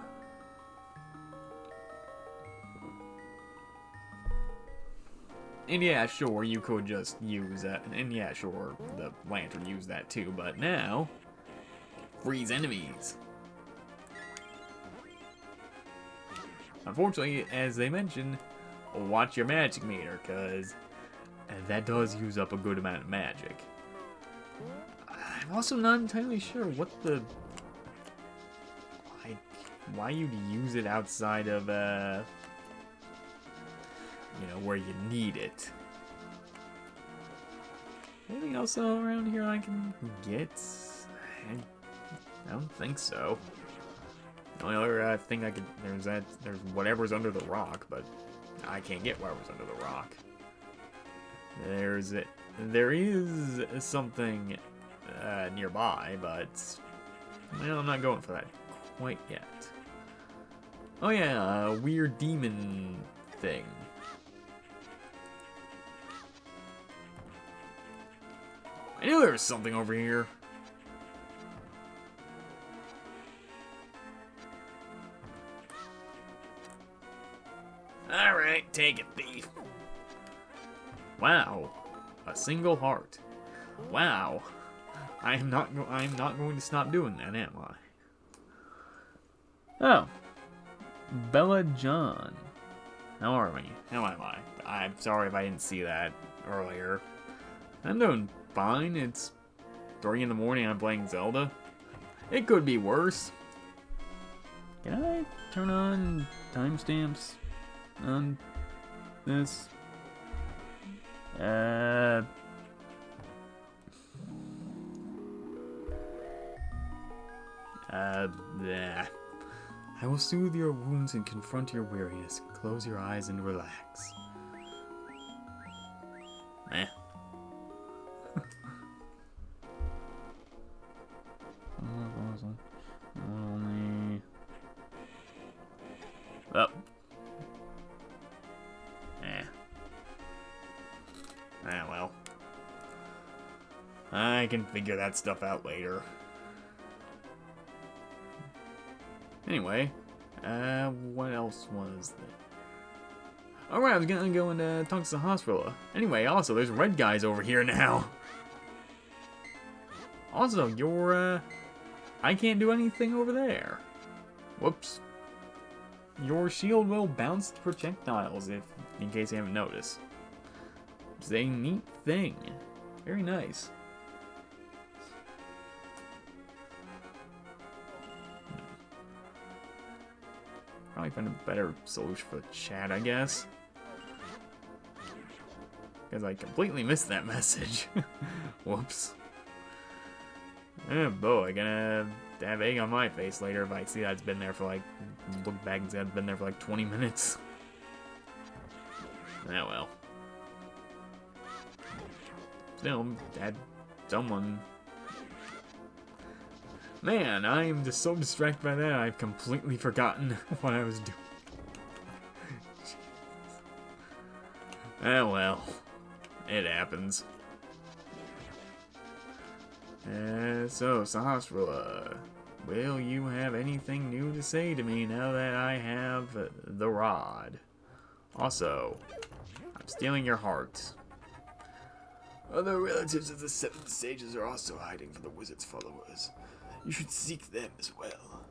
And yeah, sure, you could just use that. And yeah, sure, the lantern used that too. But now, freeze enemies. Unfortunately, as they mentioned, watch your magic meter, because that does use up a good amount of magic. I'm also not entirely sure what the... Like, why you'd use it outside of, you know, where you need it. Anything else around here I can get? I don't think so. The only other thing I could... There's whatever's under the rock, but I can't get whatever's under the rock. There is something nearby, but well, I'm not going for that quite yet. Oh yeah, a weird demon thing. I knew there was something over here. Alright, take it, thief. Wow. A single heart. Wow. I'm not going to stop doing that, am I? Oh. Bella John. How are we? How am I? I'm sorry if I didn't see that earlier. I'm doing fine. It's 3 in the morning. I'm playing Zelda. It could be worse. Can I turn on timestamps on this? Bleh. I will soothe your wounds and confront your weariness. Close your eyes and relax. Eh. Oh. Eh. Ah, well. I can figure that stuff out later. Anyway, what else was there? Alright, I was gonna go and talk to the hospital. Anyway, also, there's red guys over here now. Also, I can't do anything over there. Whoops. Your shield will bounce projectiles, in case you haven't noticed. It's a neat thing. Very nice. Probably find a better solution for the chat, I guess. Because I completely missed that message. Whoops. Oh boy, gonna have egg on my face later if I see that it's been there for like... Look back and see that it's been there for like 20 minutes. Ah well. Still, had someone... Man, I'm just so distracted by that, I've completely forgotten what I was doing. Eh, well. It happens. So, Sahasrahla, will you have anything new to say to me now that I have the rod? Also, I'm stealing your heart. Other relatives of the Seven Sages are also hiding from the wizard's followers. You should seek them as well.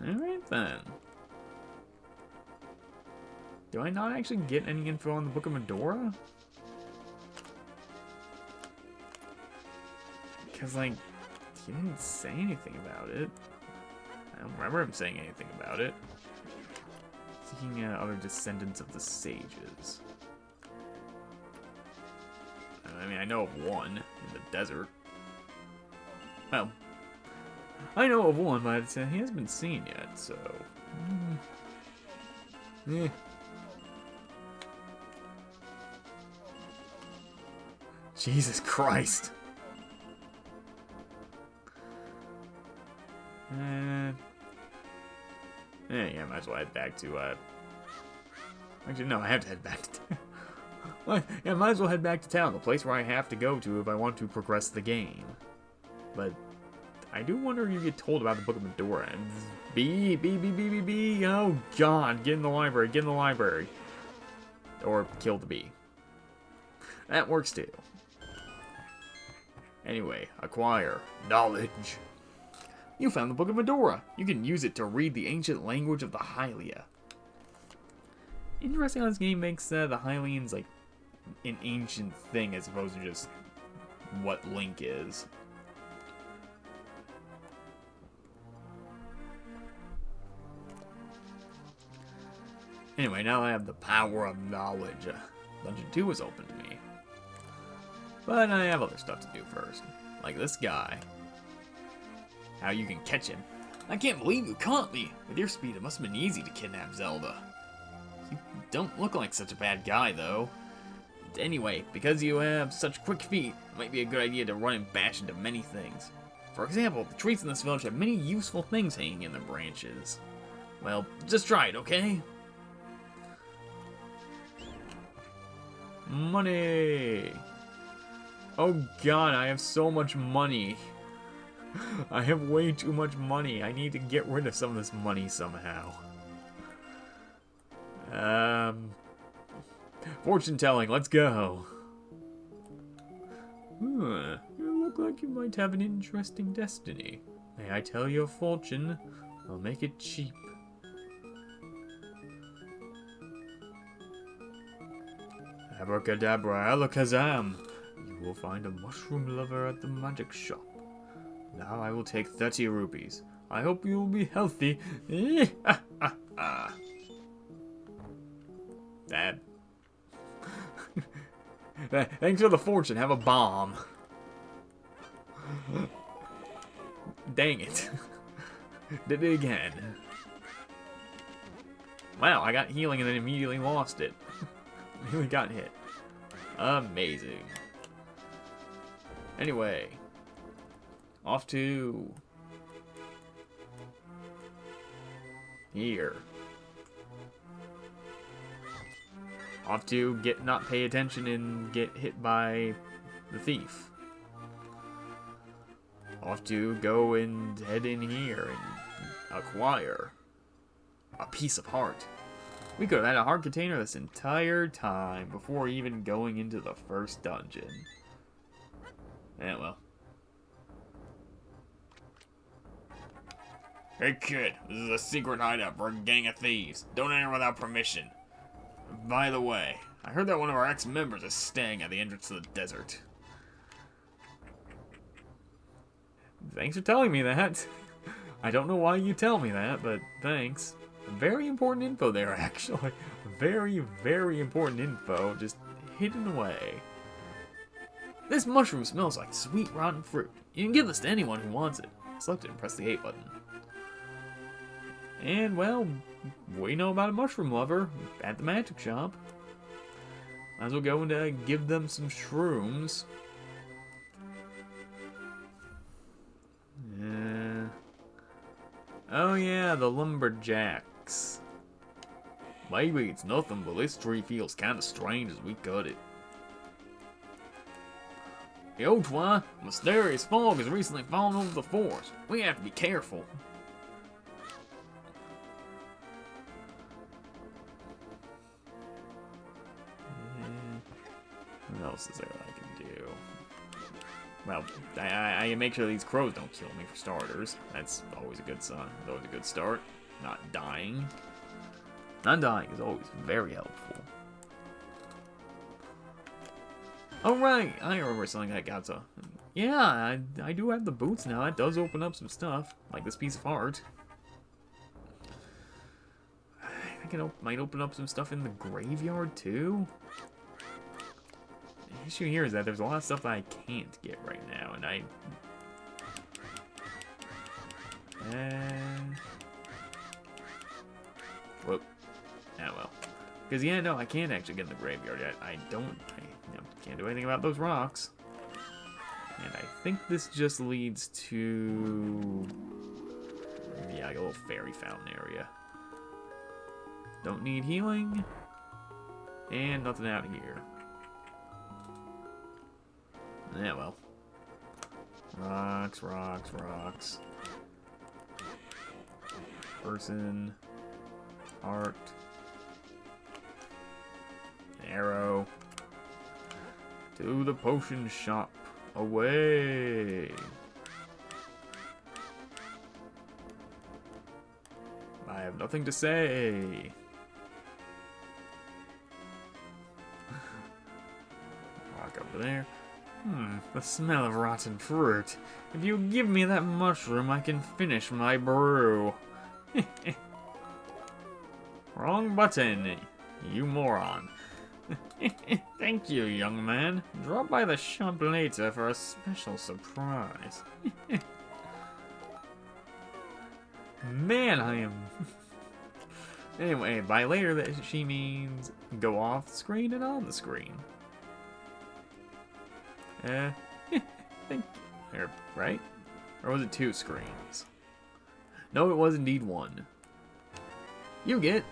Alright then. Do I not actually get any info on the Book of Medora? Because, like, he didn't say anything about it. I don't remember him saying anything about it. Seeking other descendants of the sages. I mean, I know of one in the desert. Well, I know of one, but he hasn't been seen yet, so... Jesus Christ! Yeah, might as well head back to, Actually, no, I have to head back to town. Yeah, might as well head back to town, the place where I have to go to if I want to progress the game. But I do wonder if you get told about the Book of Medora. Bee. Oh, God. Get in the library. Get in the library. Or kill the bee. That works, too. Anyway, acquire knowledge. You found the Book of Medora. You can use it to read the ancient language of the Hylia. Interesting how this game makes the Hylians like an ancient thing as opposed to just what Link is. Anyway, now I have the power of knowledge. Dungeon 2 is open to me. But I have other stuff to do first. Like this guy. How you can catch him. I can't believe you caught me. With your speed, it must have been easy to kidnap Zelda. You don't look like such a bad guy, though. Anyway, because you have such quick feet, it might be a good idea to run and bash into many things. For example, the trees in this village have many useful things hanging in their branches. Well, just try it, okay? Money! Oh god, I have so much money. I have way too much money. I need to get rid of some of this money somehow. Fortune telling, let's go. You look like you might have an interesting destiny. May I tell your fortune? I'll make it cheap. Abracadabra, alakazam. You will find a mushroom lover at the magic shop. Now I will take 30 rupees. I hope you will be healthy. That. Thanks for the fortune. Have a bomb. Dang it. Did it again. Wow, I got healing and then immediately lost it. Really got hit. Amazing. Anyway. Off to... here. Off to not pay attention and get hit by the thief. Off to go and head in here and acquire a piece of heart. We could have had a heart container this entire time before even going into the first dungeon. Yeah, well. Hey kid, this is a secret hideout for a gang of thieves. Don't enter without permission. By the way, I heard that one of our ex-members is staying at the entrance to the desert. Thanks for telling me that. I don't know why you tell me that, but thanks. Very important info there, actually. Very, very important info, just hidden away. This mushroom smells like sweet, rotten fruit. You can give this to anyone who wants it. Select it and press the A button. And, well, we know about a mushroom lover at the magic shop. Might as well go and give them some shrooms. Oh yeah, the lumberjacks. Maybe it's nothing, but this tree feels kinda strange as we cut it. Yo, Twy, mysterious fog has recently fallen over the forest. We have to be careful. What else is there that I can do? Well, I make sure these crows don't kill me for starters. That's always a good sign. That's always a good start. Not dying. Not dying is always very helpful. Oh right, I remember something that got to. Yeah, I do have the boots now. That does open up some stuff, like this piece of art. I think it might open up some stuff in the graveyard too. The issue here is that there's a lot of stuff that I can't get right now, and whoop. Ah, well. Because, yeah, no, I can't actually get in the graveyard yet. I can't do anything about those rocks. And I think this just leads to... yeah, like a little fairy fountain area. Don't need healing. And nothing out here. Yeah, well. Rocks, rocks, rocks. Person. Heart. Arrow. To the potion shop. Away. I have nothing to say. Rock over there. The smell of rotten fruit. If you give me that mushroom, I can finish my brew. Wrong button, you moron. Thank you, young man. Drop by the shop later for a special surprise. Man, I am... Anyway, by later, that she means go off the screen and on the screen. Thank you. Right? Or was it 2 screens? No, it was indeed 1. You get...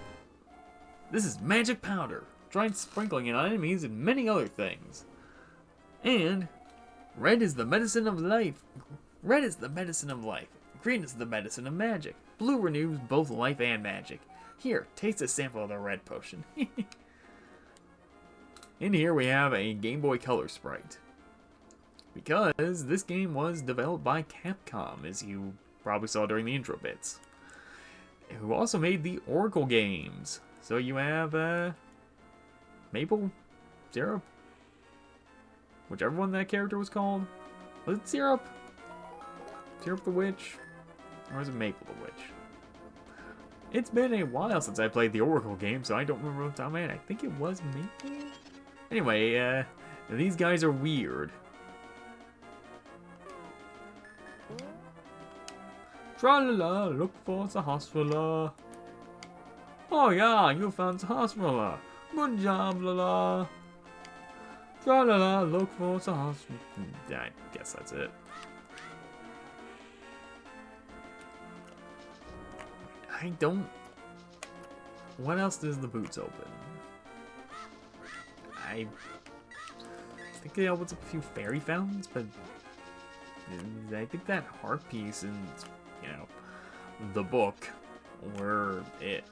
This is magic powder. Try sprinkling it on enemies and many other things. And red is the medicine of life. Red is the medicine of life. Green is the medicine of magic. Blue renews both life and magic. Here, taste a sample of the red potion. In here we have a Game Boy Color sprite. Because this game was developed by Capcom, as you probably saw during the intro bits. Who also made the Oracle games. So you have, Maple? Syrup? Whichever one that character was called. Was it Syrup? Syrup the Witch? Or was it Maple the Witch? It's been a while since I played the Oracle game, so I don't remember what time I had. I think it was Maple? Anyway, these guys are weird. Tra-la-la, look for Sahasrahla. Oh yeah, you found Sahasrahla. Good job, la-la. Tra-la-la, look for Sahasrahla. I guess that's it. I don't... What else does the boots open? I think it opens up a few fairy fountains, but I think that heart piece and, you know, the book were it.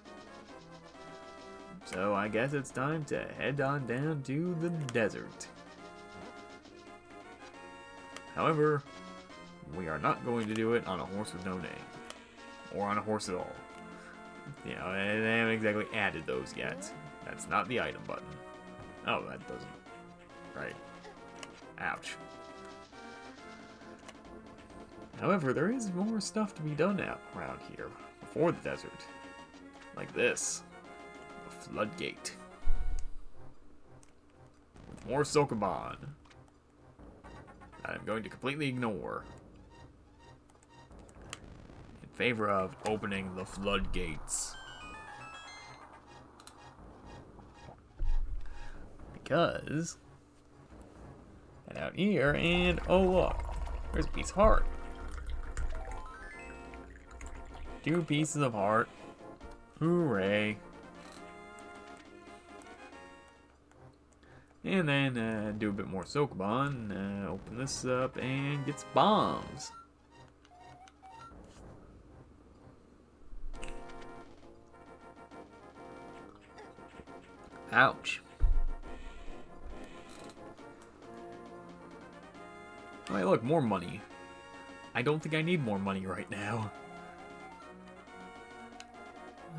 So I guess it's time to head on down to the desert. However, we are not going to do it on a horse with no name. Or on a horse at all. You know, they haven't exactly added those yet. That's not the item button. Oh, that doesn't. Right. Ouch. However, there is more stuff to be done out around here before the desert. Like this. The floodgate. With more Sokoban. That I'm going to completely ignore. In favor of opening the floodgates. Because... And out here, and oh look. There's a piece of heart. 2 pieces of heart. Hooray. And then do a bit more Sokoban. Open this up and get some bombs. Ouch. Oh, hey, look, more money. I don't think I need more money right now.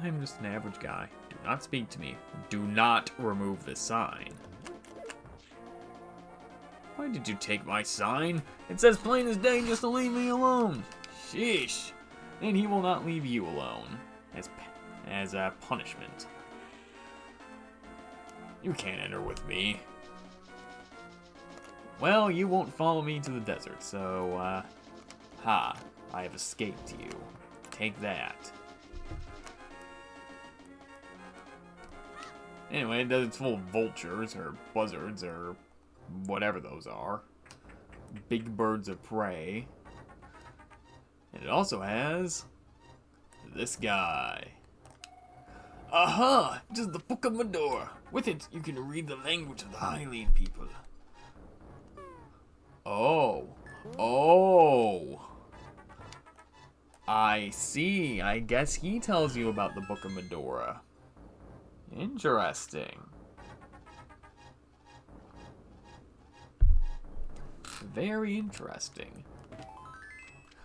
I'm just an average guy. Do not speak to me. Do not remove this sign. Why did you take my sign? It says plain as day just to leave me alone. Sheesh. And he will not leave you alone. As a punishment. You can't enter with me. Well, you won't follow me to the desert, so, ha. I have escaped you. Take that. Anyway, it's full of vultures, or buzzards, or whatever those are. Big birds of prey. And it also has this guy. Aha! It is the Book of Medora. With it, you can read the language of the Hylian people. Oh. Oh. I see. I guess he tells you about the Book of Medora. Interesting. Very interesting.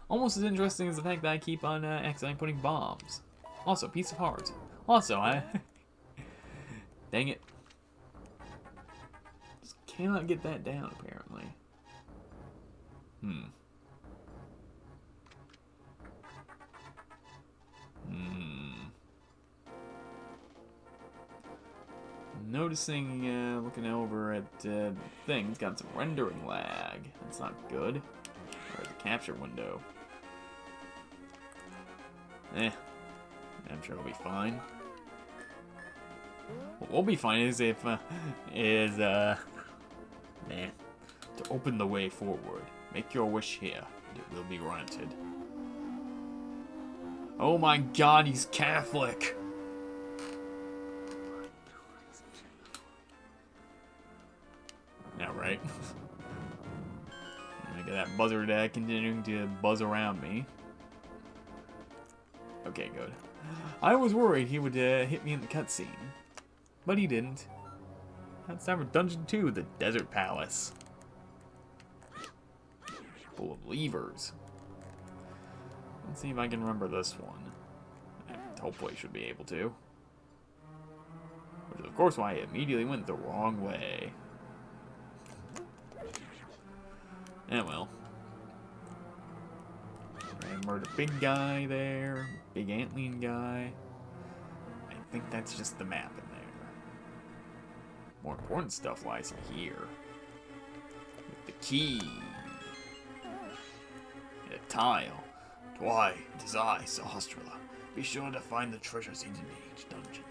Almost as interesting as the fact that I keep on accidentally putting bombs. Also, piece of heart. Also, dang it. Just cannot get that down, apparently. Noticing, looking over at things, got some rendering lag. That's not good. Or the capture window. I'm sure it'll be fine. What will be fine is if, to open the way forward. Make your wish here, and it will be granted. Oh my god, he's Catholic! Yeah, right. I got that buzzard continuing to buzz around me. Okay, good. I was worried he would hit me in the cutscene, but he didn't. Now it's time for Dungeon 2, the Desert Palace. Full of levers. Let's see if I can remember this one. Hopefully should be able to. Which is of course why I immediately went the wrong way. Eh, well. I murdered a big guy there. Big antlion guy. I think that's just the map in there. More important stuff lies in here. With the key. And a tile. Why, it is I, Sahasrahla. Be sure to find the treasures hidden in each dungeon.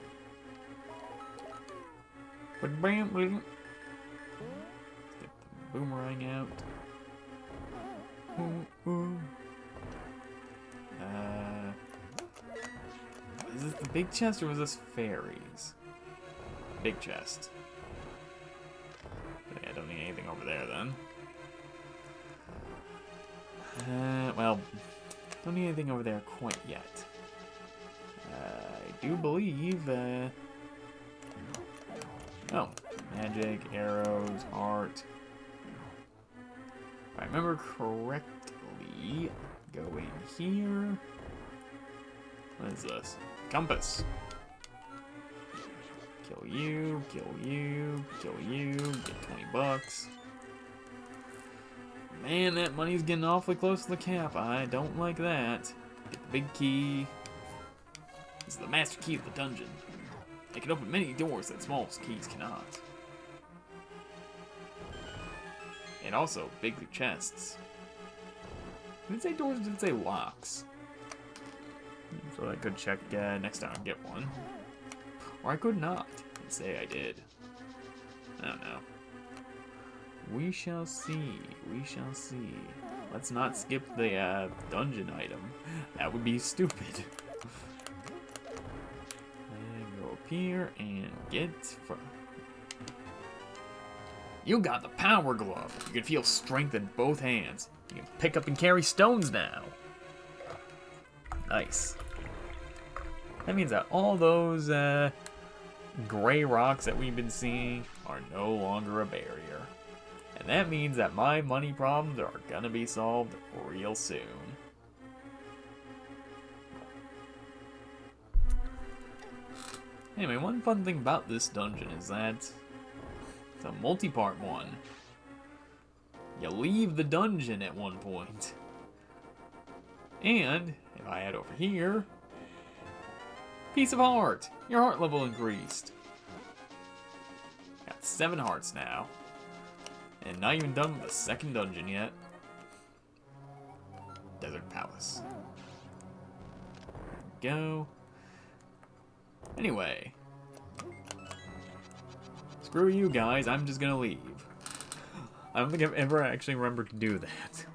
But bam, let's get the boomerang out. Is this the big chest or was this fairies? Big chest. I don't need anything over there then. Well, don't need anything over there quite yet. I do believe, oh, magic, arrows, heart. If I remember correctly, go in here. What is this? Compass. Kill you, kill you, kill you, get 20 bucks. Man, that money's getting awfully close to the cap. I don't like that. Get the big key. This is the master key of the dungeon. It can open many doors that small keys cannot. And also, big chests. Did it say doors or did it say locks? So I could check next time and get one. Or I could not. And say I did. I don't know. We shall see. We shall see. Let's not skip the dungeon item. That would be stupid. And go up here and get from. You got the power glove. You can feel strength in both hands. You can pick up and carry stones now. Nice. That means that all those gray rocks that we've been seeing are no longer a barrier. And that means that my money problems are gonna be solved real soon. Anyway, one fun thing about this dungeon is that it's a multi-part one. You leave the dungeon at one point. And, if I head over here, piece of heart! Your heart level increased. Got 7 hearts now. And not even done with the second dungeon yet. Desert Palace. There we go. Anyway. Screw you guys, I'm just gonna leave. I don't think I've ever actually remembered to do that.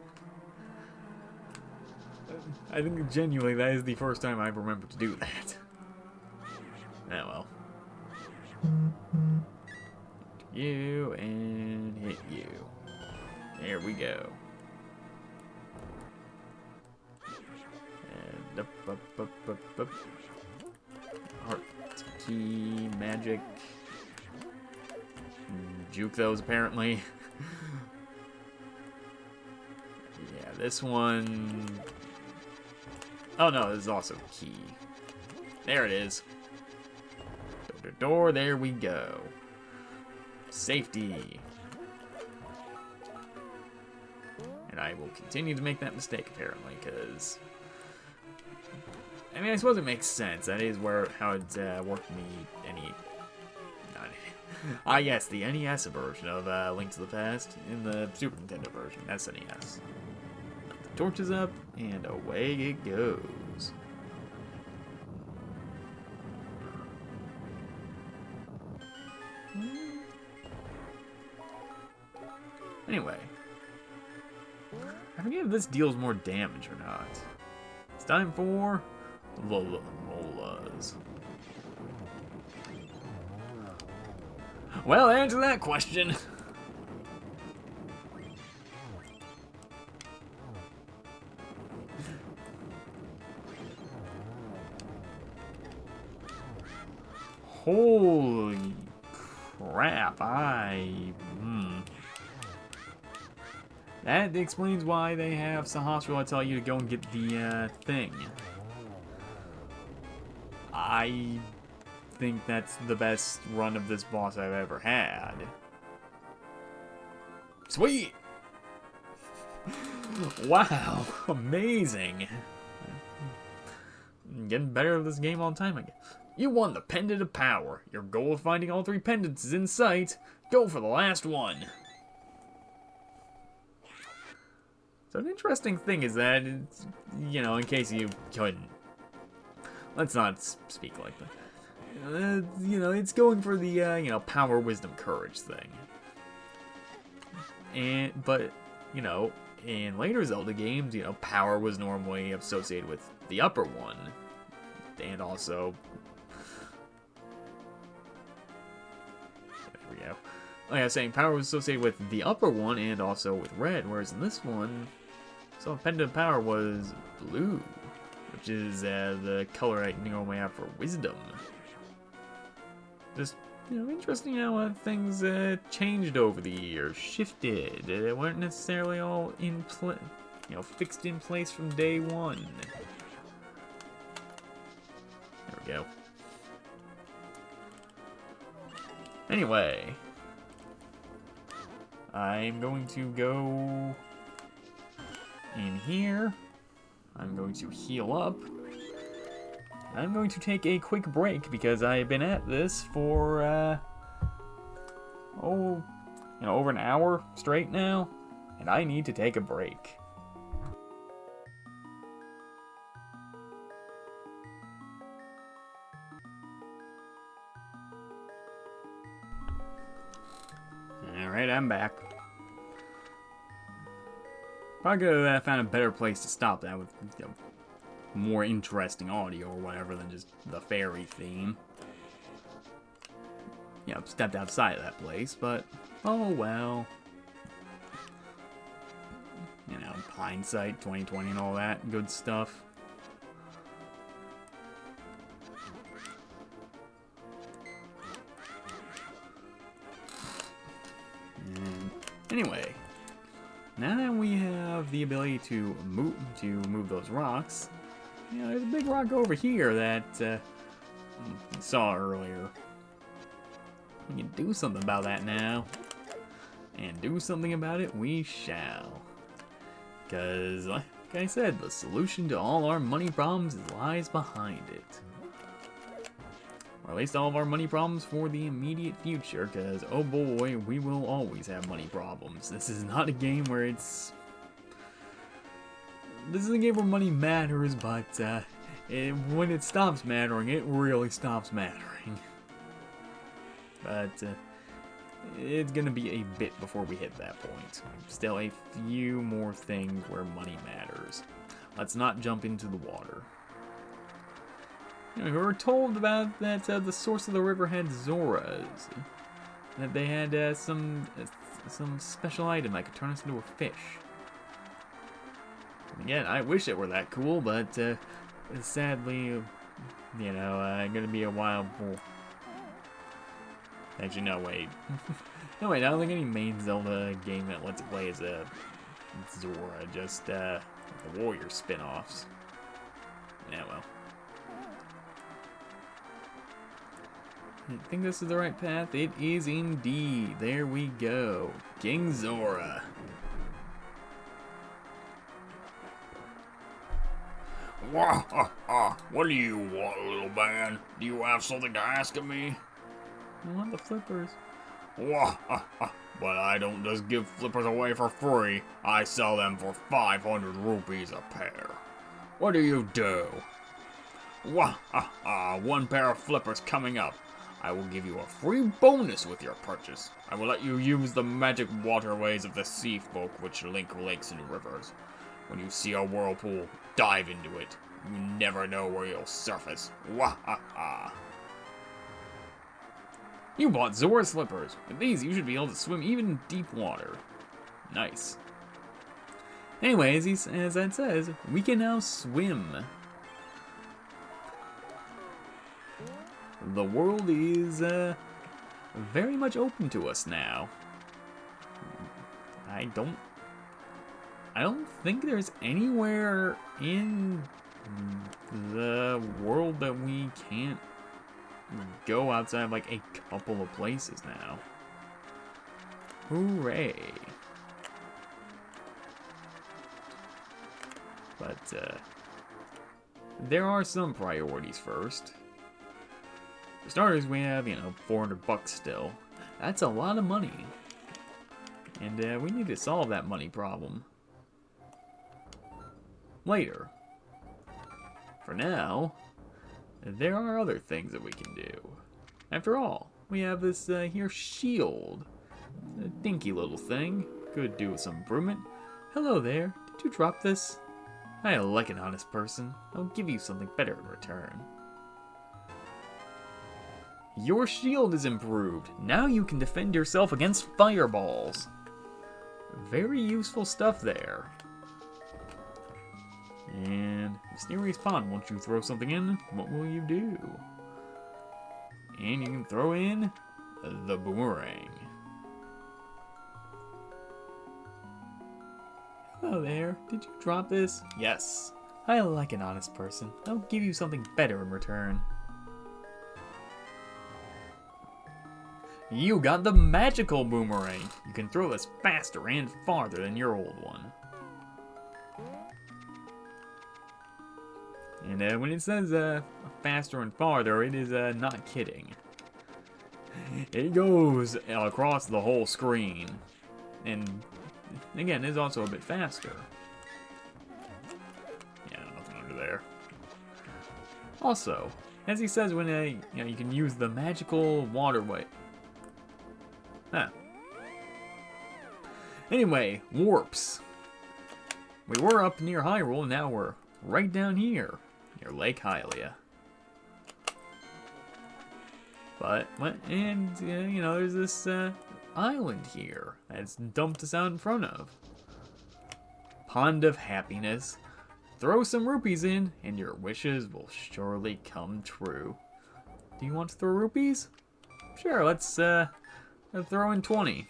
I think genuinely that is the first time I've remembered to do that. Oh well. You and hit you. There we go. And up. Heart key, magic. Juke those apparently. Yeah, this one. Oh no, this is also key. There it is. Door, there we go. Safety. And I will continue to make that mistake apparently, because I mean, I suppose it makes sense. That is how it worked me yes, the NES version of Link to the Past in the Super Nintendo version, SNES. The torch is up, and away it goes. Anyway, I forget if this deals more damage or not. It's time for Lolas. Well, answer that question. Holy crap, That explains why they have Sahasrahla tell you to go and get the thing. I think that's the best run of this boss I've ever had. Sweet! Wow, amazing. Getting better at this game all the time, I guess. You won the Pendant of Power. Your goal of finding all 3 pendants is in sight. Go for the last one. So an interesting thing is that, it's, you know, in case you couldn't. Let's not speak like that. You know, it's going for the, you know, power, wisdom, courage thing. But, you know, in later Zelda games, you know, power was normally associated with the upper one. And also... There we go. Like I was saying, power was associated with the upper one and also with red, whereas in this one, so Pendant of Power was blue, which is the color I normally have for wisdom. Just, you know, interesting how things changed over the years, shifted. They weren't necessarily all in fixed in place from day one. There we go. Anyway, I'm going to go in here. I'm going to heal up. I'm going to take a quick break because I've been at this for, over an hour straight now, and I need to take a break. Alright, I'm back. Probably could have found a better place to stop that with, you know, more interesting audio or whatever than just the fairy theme. You know, stepped outside of that place, but Oh well. You know, hindsight, 2020 and all that good stuff. And anyway, now that we have the ability to move those rocks, you know, there's a big rock over here that you saw earlier. We can do something about that now. And do something about it we shall. Because, like I said, the solution to all our money problems lies behind it. Or at least all of our money problems for the immediate future, because, oh boy, we will always have money problems. This is not a game where it's... This is a game where money matters, but when it stops mattering, it really stops mattering. But it's gonna be a bit before we hit that point. Still a few more things where money matters. Let's not jump into the water. You know, we were told about that the source of the river had Zoras. That they had some special item that could turn us into a fish. Again, I wish it were that cool, but sadly, you know, gonna be a while before. Actually, no, wait. No, wait, I don't think any main Zelda game that lets it play as a Zora, just the Warrior spin-offs. Yeah, well. I think this is the right path. It is indeed. There we go. King Zora. What do you want, little man? Do you have something to ask of me? I want the flippers. But I don't just give flippers away for free. I sell them for 500 rupees a pair. What do you do? 1 pair of flippers coming up. I will give you a free bonus with your purchase. I will let you use the magic waterways of the sea folk which link lakes and rivers. When you see a whirlpool, dive into it. You never know where you'll surface. You bought Zora slippers. With these, you should be able to swim even in deep water. Nice. Anyways, as that says, we can now swim. The world is very much open to us now. I don't think there's anywhere in the world that we can't go outside like a couple of places now. Hooray. But there are some priorities first. For starters, we have, you know, 400 bucks still. That's a lot of money. And we need to solve that money problem later. For now, there are other things that we can do. After all, we have this here shield. A dinky little thing. Could do with some improvement. Hello there. Did you drop this? I like an honest person. I'll give you something better in return. Your shield is improved. Now you can defend yourself against fireballs. Very useful stuff there. And Mysterious Pond, once you throw something in, what will you do? And you can throw in the boomerang. Hello there, did you drop this? Yes. I like an honest person. I'll give you something better in return. You got the magical boomerang. You can throw this faster and farther than your old one. And when it says faster and farther, it is not kidding. It goes across the whole screen. And again, it's also a bit faster. Yeah, nothing under there. Also, as he says, when you can use the magical waterway. Huh. Anyway, warps. We were up near Hyrule, now we're right down here, near Lake Hylia. But, and, you know, there's this island here that's dumped us out in front of. Pond of Happiness. Throw some rupees in, and your wishes will surely come true. Do you want to throw rupees? Sure, let's throw in 20.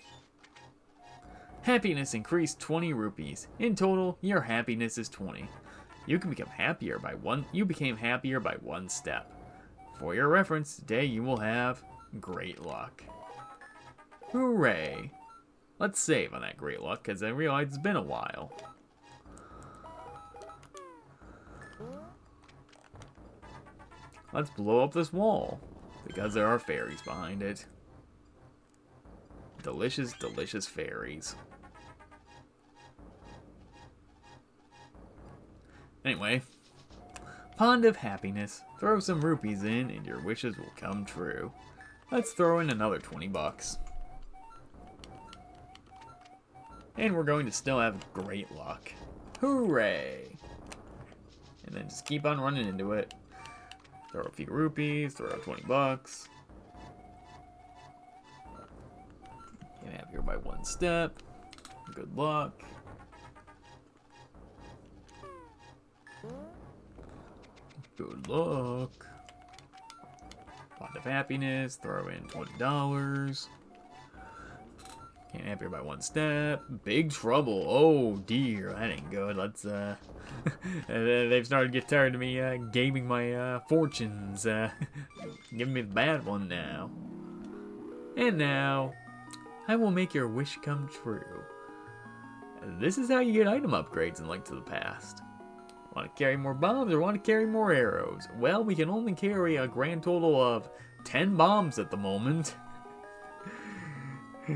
Happiness increased 20 rupees. In total, your happiness is 20. You can become happier by one. You became happier by one step. For your reference, today you will have great luck. Hooray! Let's save on that great luck, because I realize it's been a while. Let's blow up this wall, because there are fairies behind it. Delicious, delicious fairies. Anyway, Pond of Happiness. Throw some rupees in and your wishes will come true. Let's throw in another 20 bucks. And we're going to still have great luck. Hooray! And then just keep on running into it. Throw a few rupees, throw 20 bucks. Get happier by one step. Good luck. Good luck. Pond of Happiness. Throw in $20. Can't happier by one step. Big trouble. Oh dear, that ain't good. Let's they've started to get tired of me gaming my fortunes. Giving me the bad one now. And now, I will make your wish come true. This is how you get item upgrades in Link to the Past. Want to carry more bombs or want to carry more arrows? Well, we can only carry a grand total of 10 bombs at the moment.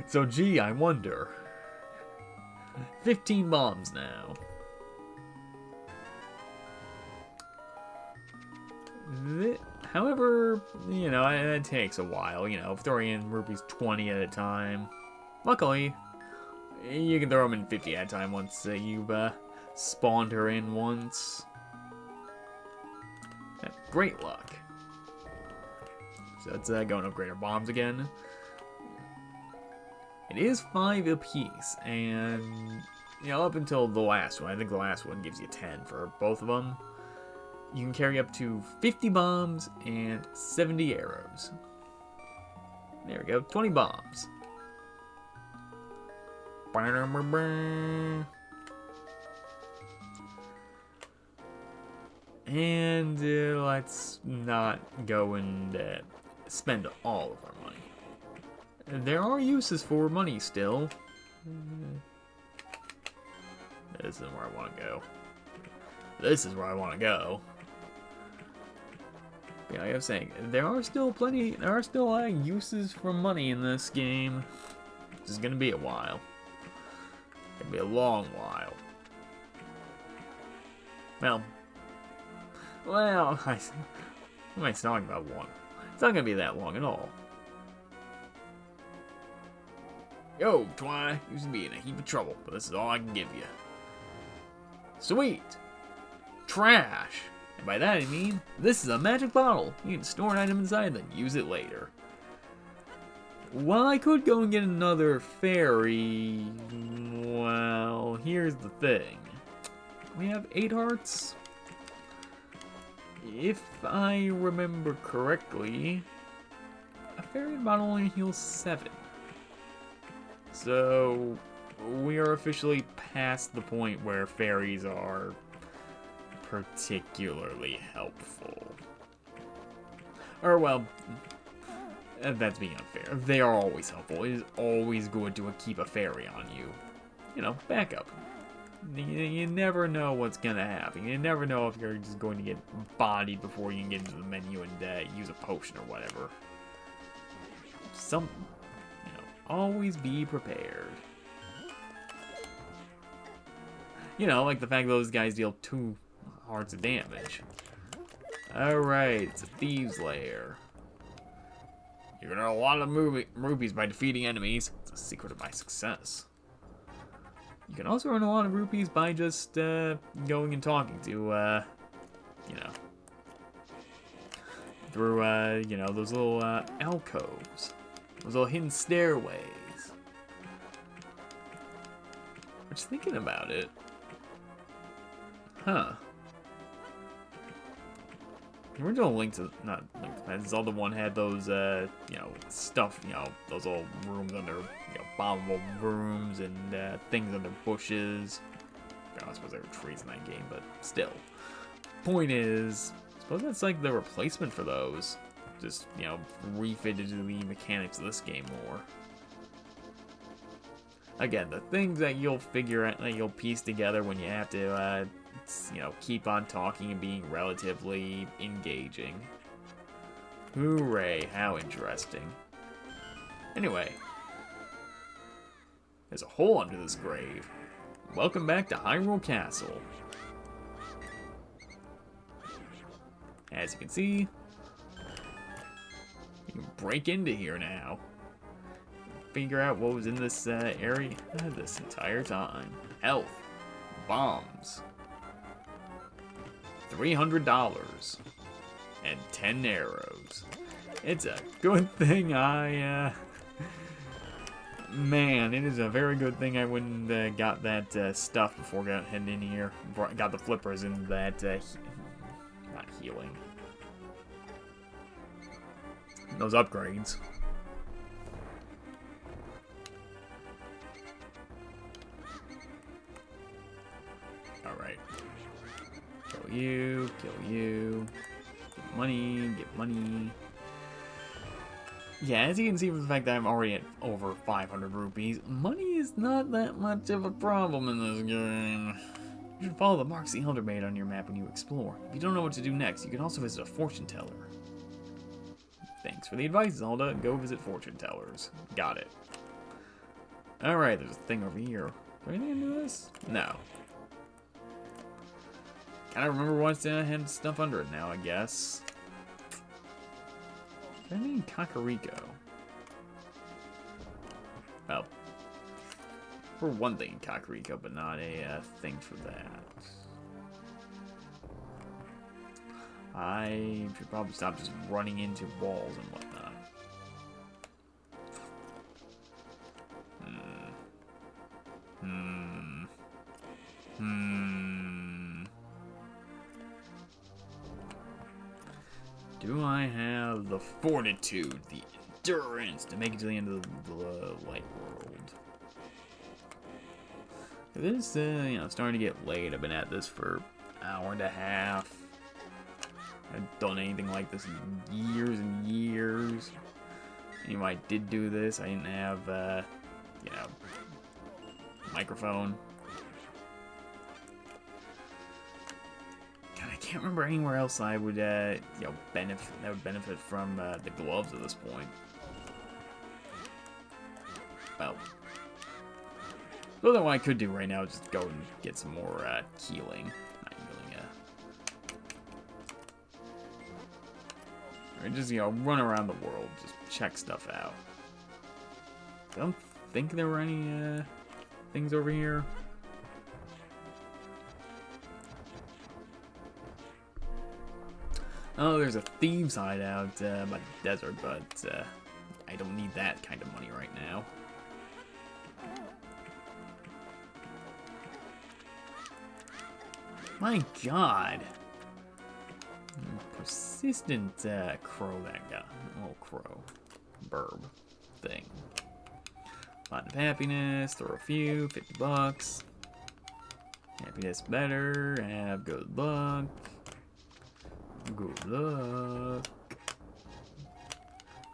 So gee, I wonder. 15 bombs now. However, you know, it takes a while, you know, throwing in rupees 20 at a time. Luckily, you can throw them in 50 at a time once you've spawned her in once. Great luck. So let's go and upgrade our bombs again. It is 5 apiece, and, you know, up until the last one, I think the last one gives you 10 for both of them. You can carry up to 50 bombs and 70 arrows. There we go, 20 bombs. And let's not go and spend all of our money. There are uses for money still. This isn't where I want to go. This is where I want to go. Yeah, like I was saying, there are still uses for money in this game. This is gonna be a while. Gonna be a long while. Well, what am I talking about one? It's not gonna be that long at all. Yo, Twi, you should be in a heap of trouble, but this is all I can give you. Sweet! Trash! And by that I mean, this is a magic bottle. You can store an item inside and then use it later. Well, I could go and get another fairy. Well, here's the thing. We have 8 hearts. If I remember correctly, a fairy bottle only heals 7. So, we are officially past the point where fairies are particularly helpful. Or, well, that's being unfair. They are always helpful. It is always good to keep a fairy on you. You know, backup. You never know what's gonna happen. You never know if you're just going to get bodied before you can get into the menu and use a potion or whatever. Always be prepared. You know, like the fact that those guys deal 2 hearts of damage. Alright, it's a thieves' lair. You're gonna earn a lot of rupees by defeating enemies. It's a secret of my success. You can also earn a lot of rupees by just going and talking to, you know, through, you know, those little alcoves. Those little hidden stairways. just thinking about it. Huh. The original Link to, not Link to the Past, Zelda 1 had those, you know, stuff, you know, those old rooms under, you know, bombable rooms and things under bushes. I don't suppose there were trees in that game, but still. Point is, I suppose that's like the replacement for those. Just, you know, refitted to the mechanics of this game more. Again, the things that you'll figure out, that you'll piece together when you have to, you know, keep on talking and being relatively engaging. Hooray, how interesting. Anyway, there's a hole under this grave. Welcome back to Hyrule Castle. As you can see, you can break into here now. Figure out what was in this area this entire time. Health, bombs, $300, and 10 arrows. It's a good thing man, it is a very good thing I wouldn't got that stuff before heading in here. Got the flippers and that, not healing. Those upgrades. Alright. Kill you, kill you. Get money, get money. Yeah, as you can see from the fact that I'm already at over 500 rupees, money is not that much of a problem in this game. You should follow the marks the Elder made on your map when you explore. If you don't know what to do next, you can also visit a fortune teller. Thanks for the advice, Zelda. Go visit fortune tellers. Got it. Alright, there's a thing over here. Is there anything into this? No. Kinda remember once I had stuff under it now, I guess. Is there anything in Kakariko? Well, for one thing in Kakariko, but not a thing for that. I should probably stop just running into walls and whatnot. Do I have the fortitude, the endurance to make it to the end of the light world? This, you know, starting to get late. I've been at this for an hour and a half. I haven't done anything like this in years and years. And when I did do this, I didn't have, you know, microphone. God, I can't remember anywhere else I would, you know, benefit from the gloves at this point. Well, the other one I could do right now is just go and get some more healing. Not healing, or just, you know, run around the world, just check stuff out. I don't think there were any things over here. Oh, there's a thieves' hideout by the desert, but I don't need that kind of money right now. My God. Persistent crow, that guy. Little crow. Burb thing. Lot of happiness, throw a few, $50. Happiness better, have good luck. Good luck.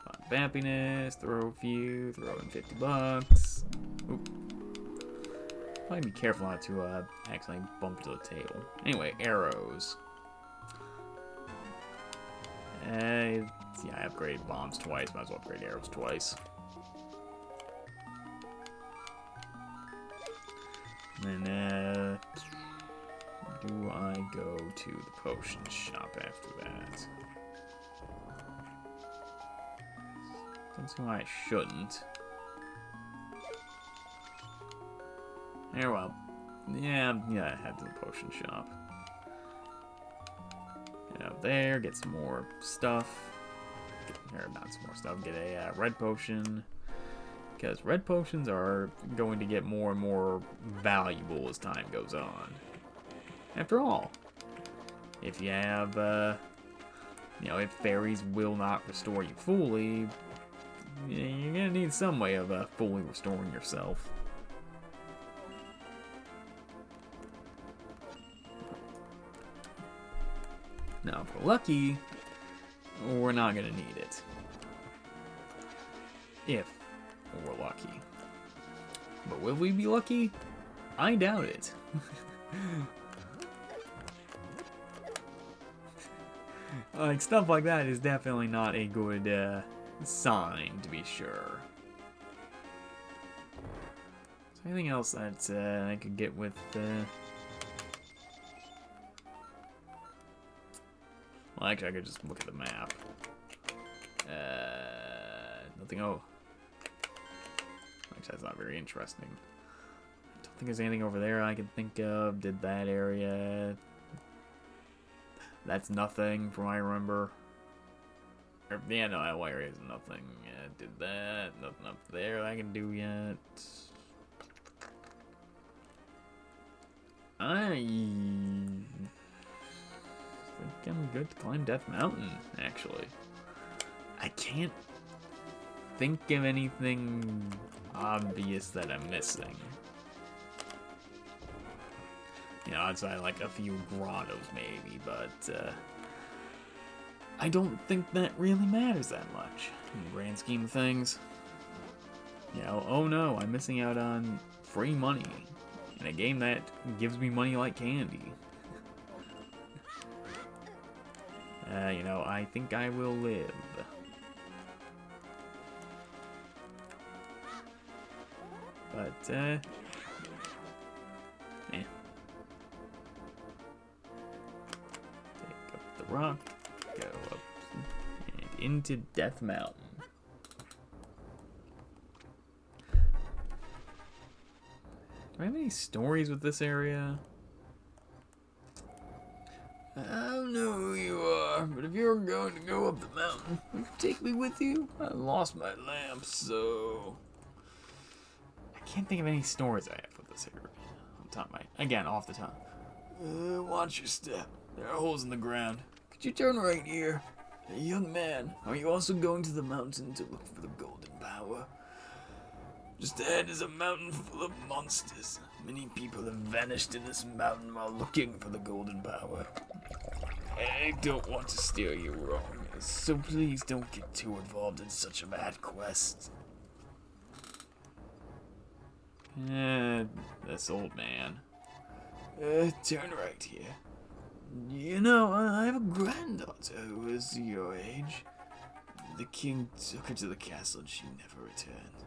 Lot of happiness, throw a few, throw in $50. Oop. Probably be careful not to accidentally bump to the table. Anyway, arrows. Yeah, I upgraded bombs twice. Might as well upgrade arrows twice. And then, do I go to the potion shop after that? Don't see why I shouldn't. Yeah, well, yeah, I head to the potion shop. Get out there, get some more stuff. Or not some more stuff, get a red potion. Because red potions are going to get more and more valuable as time goes on. After all, if you have, if fairies will not restore you fully, you're gonna need some way of fully restoring yourself. Now, if we're lucky, we're not gonna need it. If we're lucky. But will we be lucky? I doubt it. Like, stuff like that is definitely not a good sign, to be sure. Is there anything else that I could get with... Well, actually, I could just look at the map. Nothing. Oh. Actually, that's not very interesting. I don't think there's anything over there I can think of. Did that area... That's nothing from what I remember. Yeah, no, that whole area is nothing. Yeah, did that. Nothing up there that I can do yet. I think I'm good to climb Death Mountain, actually. I can't think of anything obvious that I'm missing. You know, outside like a few grottos maybe, but I don't think that really matters that much in the grand scheme of things. You know, oh no, I'm missing out on free money in a game that gives me money like candy. You know, I think I will live. But, eh. Take up the rock, go up, and into Death Mountain. Do I have any stories with this area? I don't know who you are, but if you're going to go up the mountain, will you take me with you? I lost my lamp, so... I can't think of any stories I have with this area. On top of my... Again, off the top. Watch your step. There are holes in the ground. Could you turn right here? Hey, young man, are you also going to the mountain to look for the golden power? Just ahead is a mountain full of monsters. Many people have vanished in this mountain while looking for the golden power. I don't want to steer you wrong, so please don't get too involved in such a bad quest. This old man. Turn right here. You know, I have a granddaughter who is your age. The king took her to the castle and she never returned.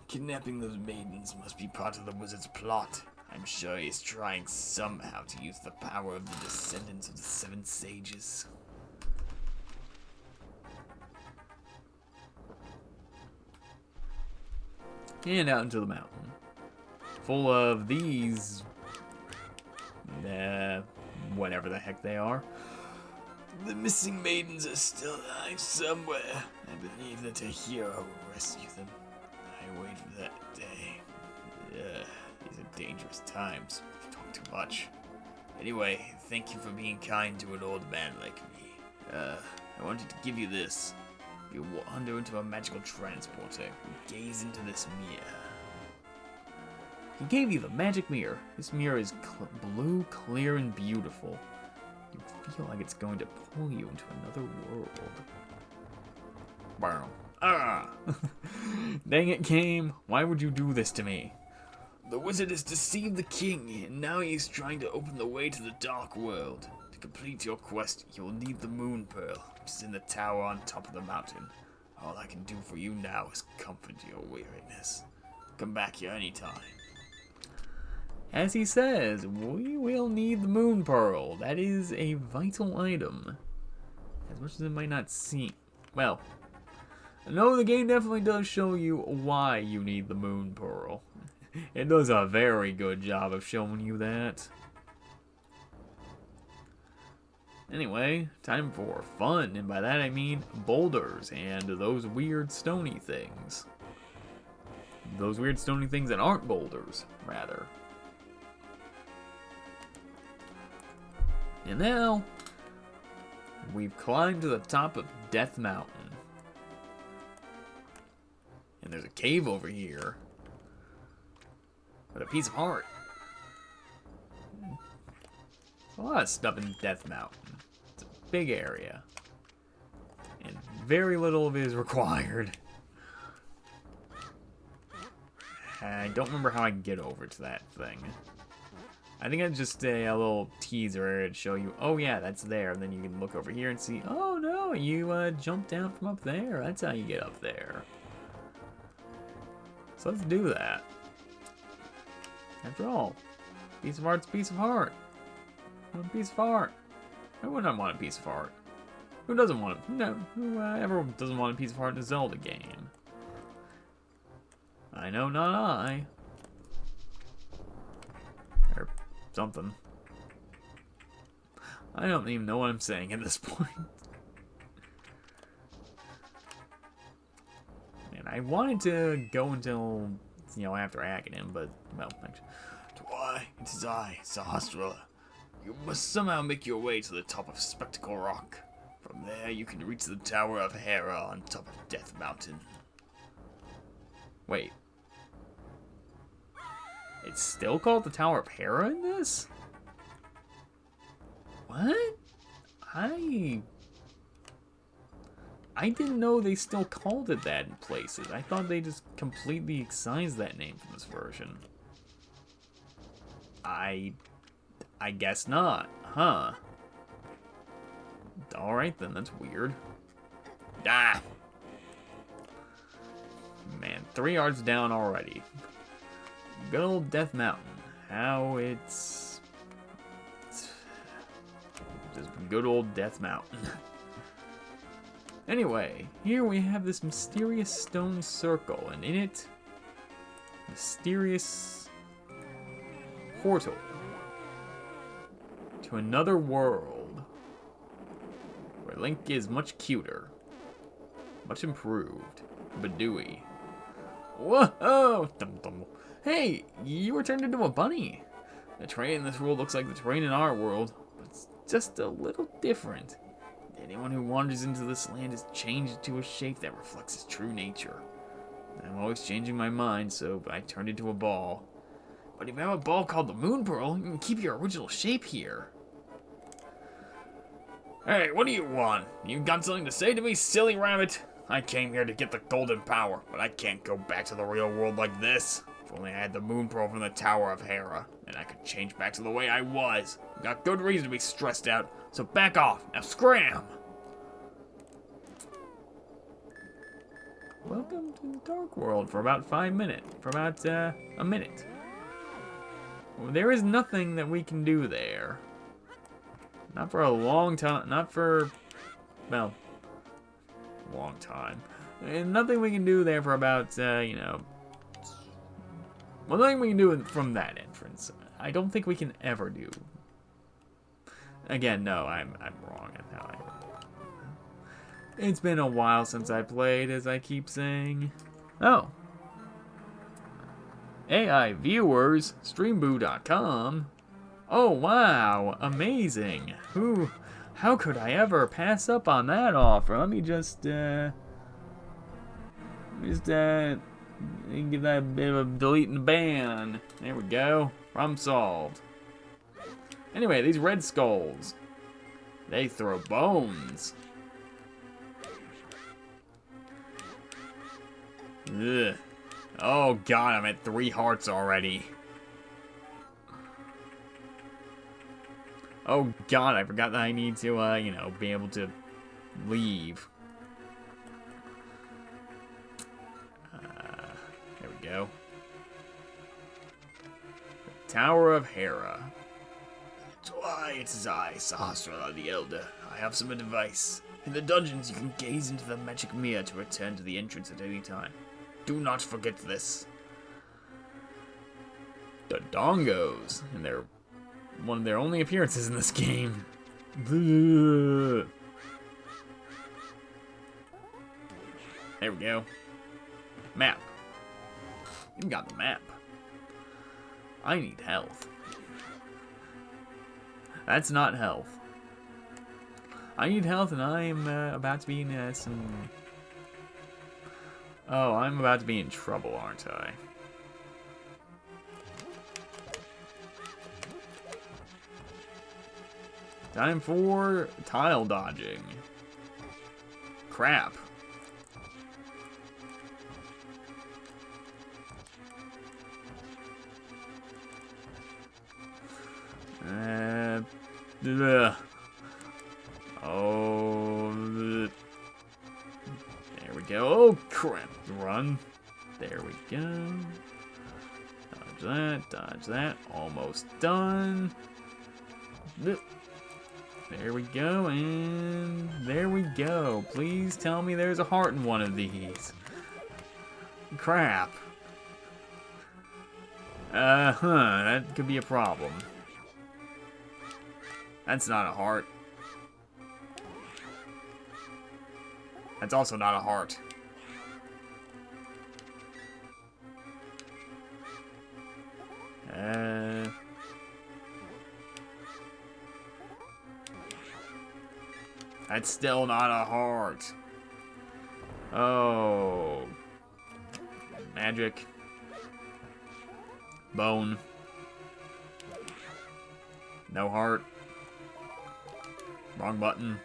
Kidnapping those maidens must be part of the wizard's plot. I'm sure he's trying somehow to use the power of the descendants of the Seven Sages. And out into the mountain. Full of these... whatever the heck they are. The missing maidens are still alive somewhere. I believe that a hero will rescue them. I wait for that day. These are dangerous times. I talk too much. Anyway, thank you for being kind to an old man like me. I wanted to give you this. You wander into a magical transporter and gaze into this mirror. He gave you the magic mirror. This mirror is blue, clear, and beautiful. You feel like it's going to pull you into another world. Boom. Ah! Dang it, Game. Why would you do this to me? The wizard has deceived the king, and now he is trying to open the way to the dark world. To complete your quest, you will need the Moon Pearl, which is in the tower on top of the mountain. All I can do for you now is comfort your weariness. Come back here anytime. As he says, we will need the Moon Pearl. That is a vital item. As much as it might not seem. Well, no, the game definitely does show you why you need the Moon Pearl. It does a very good job of showing you that. Anyway, time for fun, and by that I mean boulders and those weird stony things. those weird stony things that aren't boulders, rather. And now, we've climbed to the top of Death Mountain. And there's a cave over here with a piece of heart. A lot of stuff in Death Mountain. It's a big area. And very little of it is required. I don't remember how I can get over to that thing. I think it's just a little teaser area to show you, oh yeah, that's there. And then you can look over here and see, oh no, you jump down from up there. That's how you get up there. So let's do that. After all, piece of heart's a piece of heart. A piece of heart. Who wouldn't want a piece of heart? Who doesn't want it? No, whoever doesn't want a piece of heart in a Zelda game? I know, not I. Or something. I don't even know what I'm saying at this point. And I wanted to go until, you know, after Aghanim, but, well, actually. Why, it is I, Sahasrara. You must somehow make your way to the top of Spectacle Rock. From there, you can reach the Tower of Hera on top of Death Mountain. Wait. It's still called the Tower of Hera in this? What? I didn't know they still called it that in places. I thought they just completely excised that name from this version. I guess not, huh? Alright then, that's weird. Ah! Man, 3 yards down already. Good old Death Mountain. How it's just good old Death Mountain. Anyway, here we have this mysterious stone circle, and in it, mysterious portal to another world where Link is much cuter, much improved, Badooey. Whoa! Dum dum. Hey, you were turned into a bunny. The terrain in this world looks like the terrain in our world, but it's just a little different. Anyone who wanders into this land is changed into a shape that reflects his true nature. I'm always changing my mind, so I turned into a ball. But if you have a ball called the Moon Pearl, you can keep your original shape here. Hey, what do you want? You got something to say to me, silly rabbit? I came here to get the golden power, but I can't go back to the real world like this. If only I had the Moon Pearl from the Tower of Hera, then I could change back to the way I was. Got good reason to be stressed out, so back off. Now scram! Welcome to the Dark World for about a minute. Well, there is nothing that we can do there. Not for a long time. Not for, well, a long time. And nothing we can do there for about, you know. Well, nothing we can do from that entrance. I don't think we can ever do. Again, no, I'm wrong at how It's been a while since I played, as I keep saying. Oh. AI viewers, streamboo.com. Oh, wow, amazing. How could I ever pass up on that offer? Let me just give that a bit of a delete and ban. There we go. Problem solved. Anyway, these red skulls. They throw bones. Ugh. Oh god, I'm at 3 hearts already. Oh god, I forgot that I need to, you know, be able to leave. There we go. The Tower of Hera. Why, it is I, Sahasrara the Elder. I have some advice. In the dungeons, you can gaze into the magic mirror to return to the entrance at any time. Do not forget this. The Dongos, and they're one of their only appearances in this game. There we go. Map. You got the map. I need health. That's not health. I need health, and I'm about to be in some... Oh, I'm about to be in trouble, aren't I? Time for tile dodging. Crap. Ugh. Oh, there we go. Oh, crap. Run. There we go. Dodge that, dodge that. Almost done. There we go, and there we go. Please tell me there's a heart in one of these. Crap. That could be a problem. That's not a heart. That's also not a heart. That's still not a heart. Oh. Magic. Bone. No heart. Wrong button.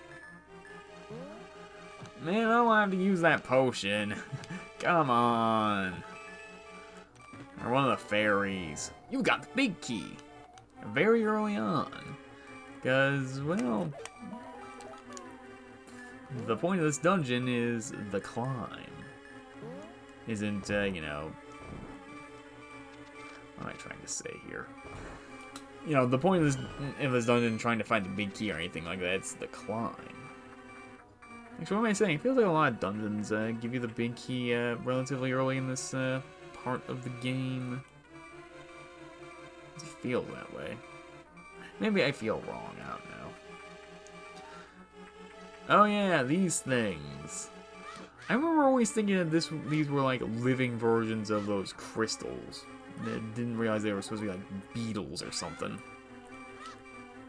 Man, I don't have to use that potion. Come on. Or one of the fairies. You got the big key. Very early on. Because, well... the point of this dungeon is the climb. Isn't, you know... what am I trying to say here? You know, the point of this dungeon trying to find the big key or anything like that, it's the climb. Actually, what am I saying? It feels like a lot of dungeons give you the big key relatively early in this part of the game. It feels that way. Maybe I feel wrong, I don't know. Oh yeah, these things. I remember always thinking that these were like living versions of those crystals. I didn't realize they were supposed to be like beetles or something.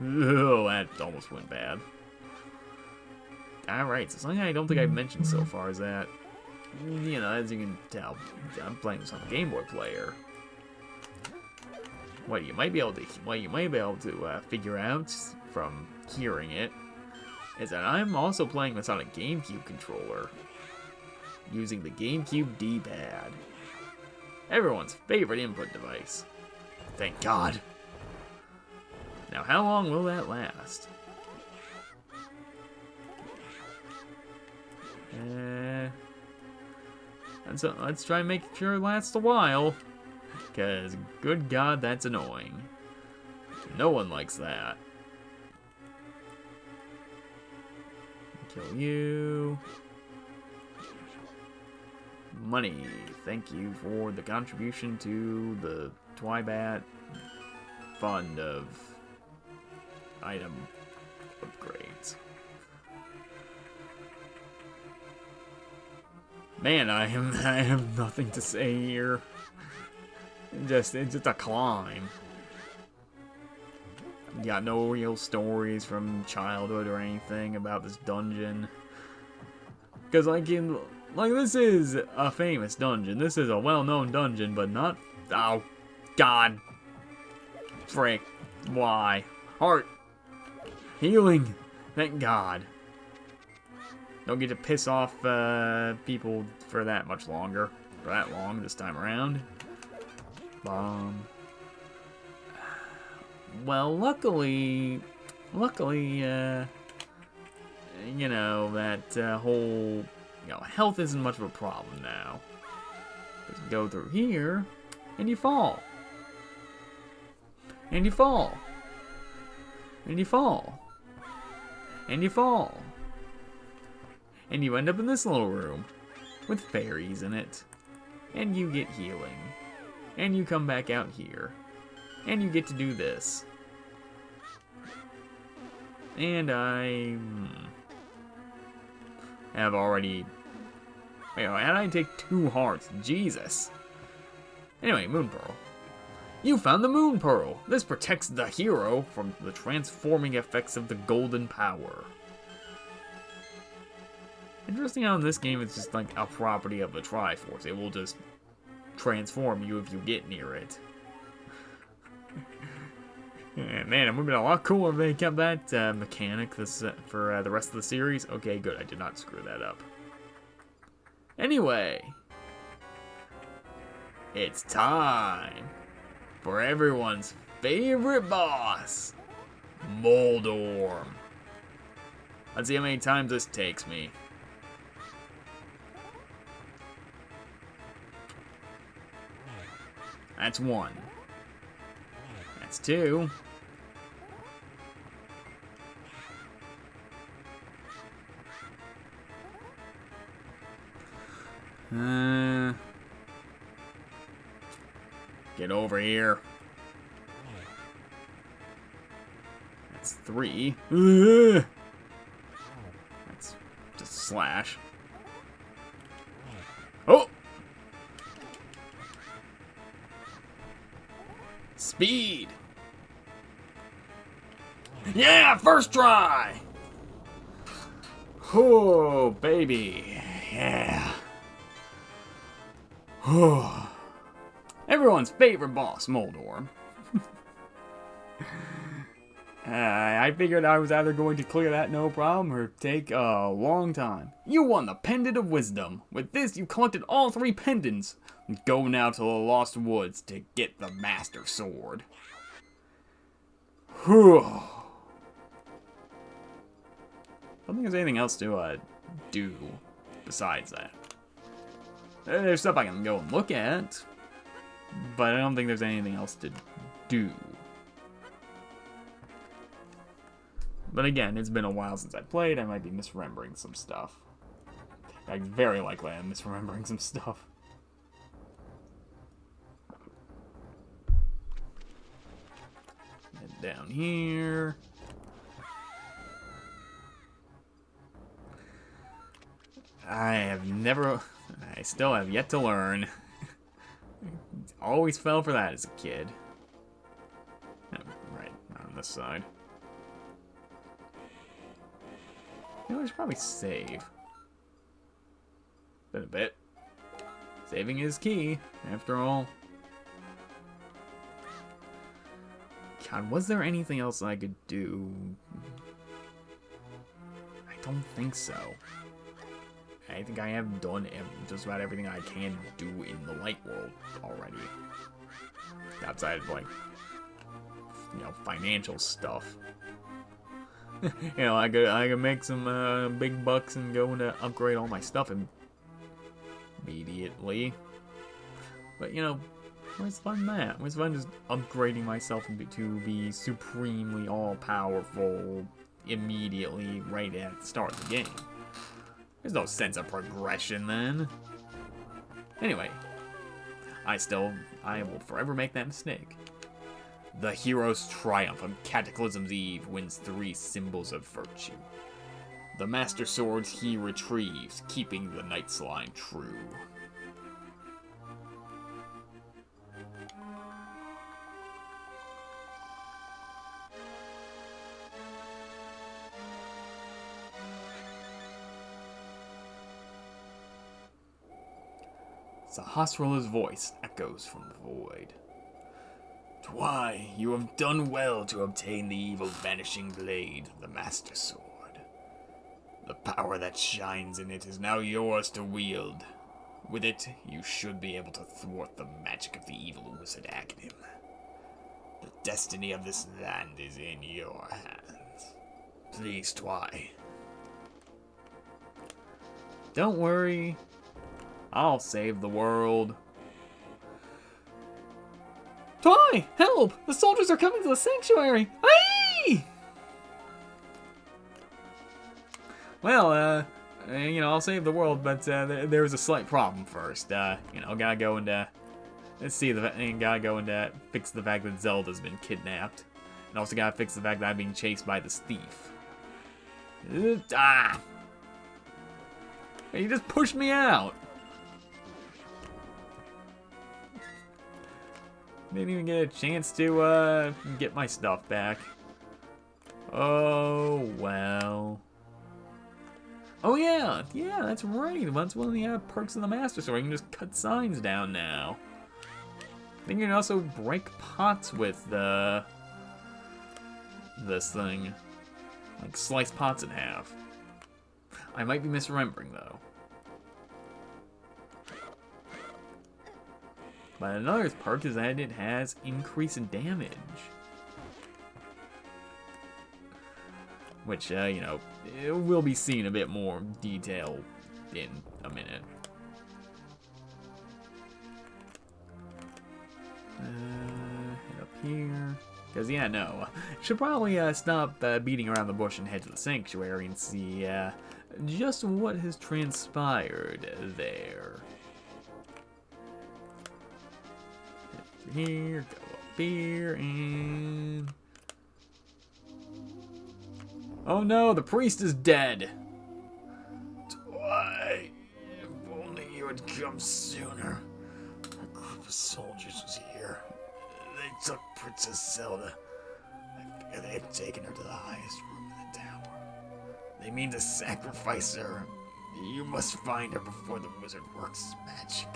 Oh, that almost went bad. Alright, so something I don't think I've mentioned so far is that, you know, as you can tell, I'm playing this on a Game Boy player. What you might be able to figure out from hearing it is that I'm also playing this on a GameCube controller using the GameCube D-pad. Everyone's favorite input device. Thank God. Now, how long will that last? And so let's try and make sure it lasts a while. Because, good God, that's annoying. No one likes that. Kill you. Money. Thank you for the contribution to the Twybat fund of item upgrades. Man, I have nothing to say here. It's just a climb. Got no real stories from childhood or anything about this dungeon. Because like this is a famous dungeon. This is a well-known dungeon, but not... oh, God. Frick. Why? Heart. Healing. Thank God. Don't get to piss off people for that much longer. For that long this time around. Bomb. Well, luckily, you know, that whole, you know, health isn't much of a problem now. Just go through here, and you fall. And you fall. And you fall. And you fall. And you end up in this little room with fairies in it. And you get healing. And you come back out here. And you get to do this. And I have already... wait, how did I take 2 hearts? Jesus. Anyway, Moon Pearl. You found the Moon Pearl. This protects the hero from the transforming effects of the golden power. Interesting how in this game it's just like a property of the Triforce. It will just transform you if you get near it. Man, it would have been a lot cooler if they kept that mechanic for the rest of the series. Okay, good. I did not screw that up. Anyway, it's time for everyone's favorite boss, Moldorm. Let's see how many times this takes me. That's 1. That's 2. Get over here. That's 3. That's just slash. Oh! Speed! Yeah, first try! Oh, baby. Yeah. Everyone's favorite boss, Moldorm. I figured I was either going to clear that no problem or take a long time. You won the Pendant of Wisdom. With this, you collected all 3 pendants. Go now to the Lost Woods to get the Master Sword. Whew. I don't think there's anything else to do besides that. There's stuff I can go and look at, but I don't think there's anything else to do. But again, it's been a while since I played. I might be misremembering some stuff. Very likely I'm misremembering some stuff. Head down here. I still have yet to learn. Always fell for that as a kid. Right, not on this side. You know, I should probably save. Been a bit. Saving is key, after all. God, was there anything else I could do? I don't think so. I think I have done just about everything I can do in the light world already. Outside of, like, you know, financial stuff. You know, I could make some big bucks and go and upgrade all my stuff immediately. But, you know, where's fun in that? Where's fun just upgrading myself to be supremely all-powerful immediately right at the start of the game? There's no sense of progression then. Anyway, I will forever make that mistake. The hero's triumph on Cataclysm's Eve wins 3 symbols of virtue. The Master Swords he retrieves, keeping the Knight's line true. Sahasrarla's voice echoes from the void. Twy, you have done well to obtain the evil vanishing blade, the Master Sword. The power that shines in it is now yours to wield. With it, you should be able to thwart the magic of the evil wizard Aghanim. The destiny of this land is in your hands. Please, Twy. Don't worry. I'll save the world. Twy! Help! The soldiers are coming to the sanctuary! Aye! Well, you know, I'll save the world, but there's a slight problem first. You know, gotta go and gotta go and fix the fact that Zelda's been kidnapped. And also gotta fix the fact that I'm being chased by this thief. Ah! He just pushed me out! Didn't even get a chance to get my stuff back. Oh, well. Oh, yeah. Yeah, that's right. That's one of the perks of the Master Sword. You can just cut signs down now. I think you can also break pots with this thing. Like, slice pots in half. I might be misremembering, though. But another perk is that it has increased damage. Which, you know, it will be seen a bit more detail in a minute. Head up here. Because, yeah, no. Should probably stop beating around the bush and head to the sanctuary and see just what has transpired there. Here, go up here, and... Oh no, the priest is dead! Why? If only you had come sooner. A group of soldiers was here. They took Princess Zelda. I fear they have taken her to the highest room in the tower. They mean to sacrifice her. You must find her before the wizard works his magic.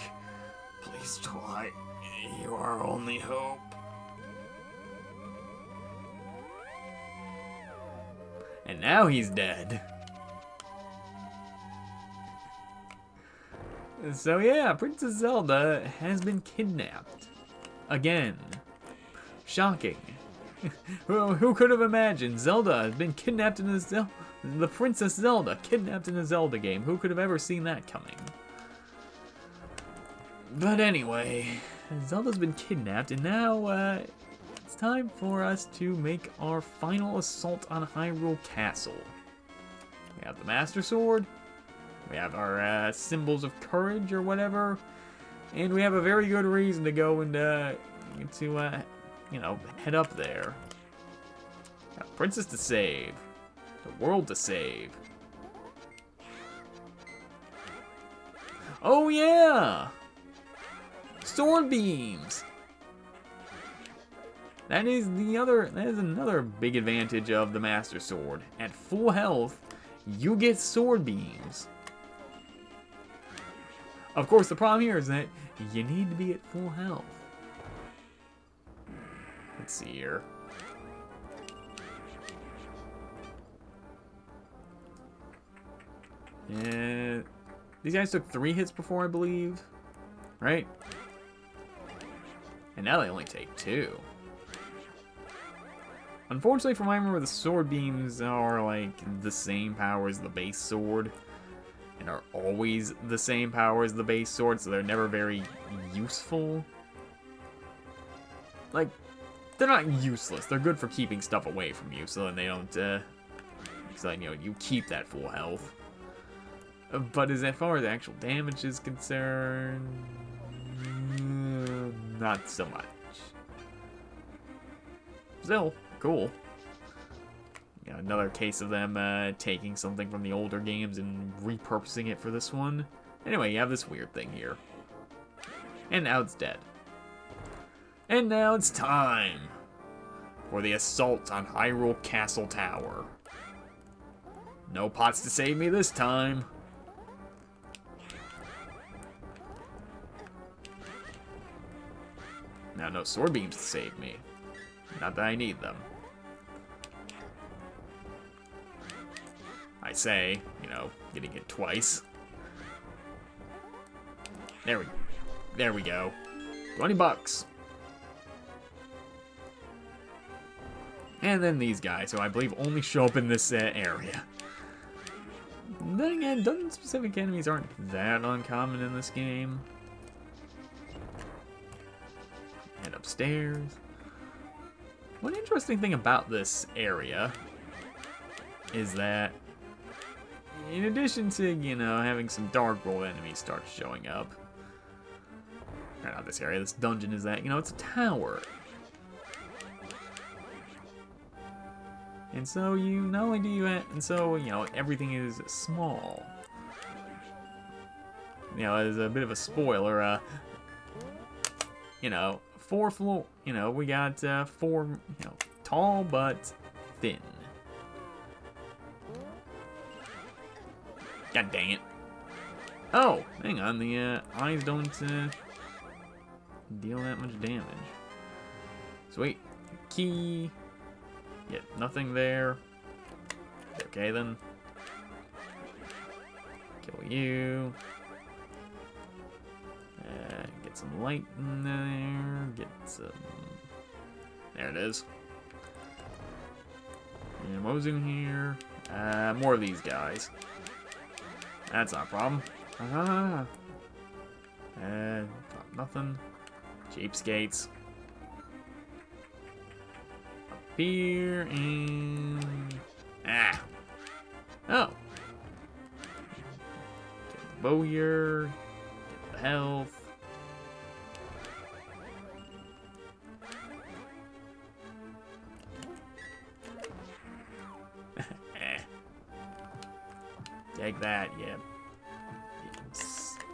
Please, Twilight. You are our only hope. And now he's dead. So yeah, Princess Zelda has been kidnapped. Again. Shocking. Who could have imagined Zelda has been kidnapped in the Princess Zelda kidnapped in a Zelda game? Who could have ever seen that coming? But anyway, Zelda's been kidnapped, and now it's time for us to make our final assault on Hyrule Castle. We have the Master Sword, we have our symbols of courage or whatever, and we have a very good reason to go and you know, head up there. Got a princess to save, the world to save. Oh yeah! Sword beams! That is another big advantage of the Master Sword. At full health, you get sword beams. Of course, the problem here is that you need to be at full health. Let's see here. Yeah, these guys took 3 hits before, I believe. Right? And now they only take 2. Unfortunately, from what I remember, the sword beams are like the same power as the base sword, and are always the same power as the base sword, so they're never very useful. Like, they're not useless. They're good for keeping stuff away from you, so then they don't, so you know, you keep that full health. But as far as actual damage is concerned, not so much. Still, cool. You know, another case of them taking something from the older games and repurposing it for this one. Anyway, you have this weird thing here. And now it's dead. And now it's time for the assault on Hyrule Castle Tower. No pots to save me this time. Now, no sword beams to save me. Not that I need them. I say, you know, getting hit twice. There we go. $20. And then these guys, who I believe only show up in this area. Then again, dungeon specific enemies aren't that uncommon in this game. And upstairs. One interesting thing about this area is that, in addition to, you know, having some Dark World enemies start showing up, or not this area, this dungeon, is that, you know, it's a tower. And so you, not only do you, and so, you know, everything is small. You know, as a bit of a spoiler, you know, 4 floor. You know, we got 4. You know, tall but thin. God dang it! Oh, hang on. The eyes don't deal that much damage. Sweet. Key. Yep, nothing there. Okay then. Kill you. Get some light in there. Get some. There it is. And what was in here? More of these guys. That's not a problem. Nothing. Cheapskates. Up here and oh. Get the bowyer. Get the health. Take that, yeah.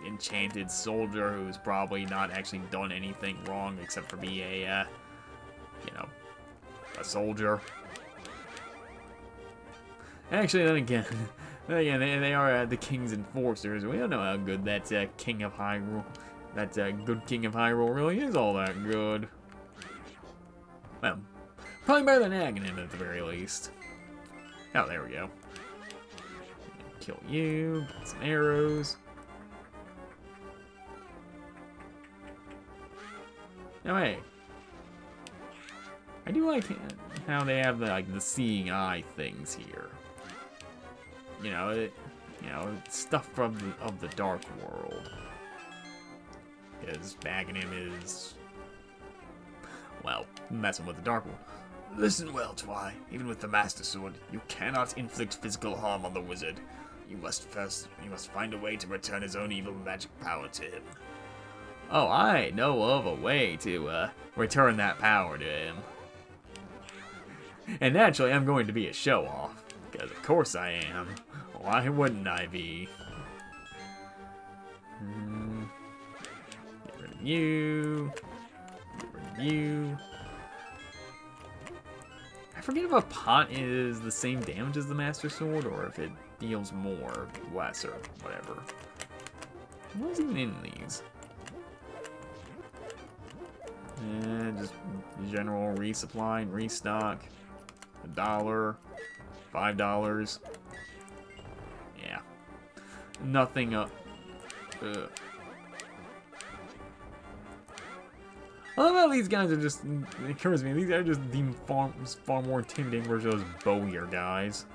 Enchanted soldier who's probably not actually done anything wrong except for be a, you know, a soldier. Actually, then again, they are the king's enforcers. We don't know how good that king of Hyrule, that good king of Hyrule really is all that good. Well, probably better than Aghanim at the very least. Oh, there we go. Kill you, get some arrows. No, hey. I do like how they have the seeing eye things here. You know, stuff from the Dark World. Because Aghanim is, well, messing with the Dark World. Listen well, Twy. Even with the Master Sword, you cannot inflict physical harm on the wizard. You must find a way to return his own evil magic power to him. Oh, I know of a way to return that power to him. And naturally, I'm going to be a show-off. Because of course I am. Why wouldn't I be? Get rid of you. Get rid of you. I forget if a pot is the same damage as the Master Sword, or if it deals more, less, or whatever. What's even in these? Just general resupply and restock. $1, $5. Yeah. Nothing up. Ugh. I love how these guys are just, it occurs to me, these are just the far more intimidating version of those bowyer guys.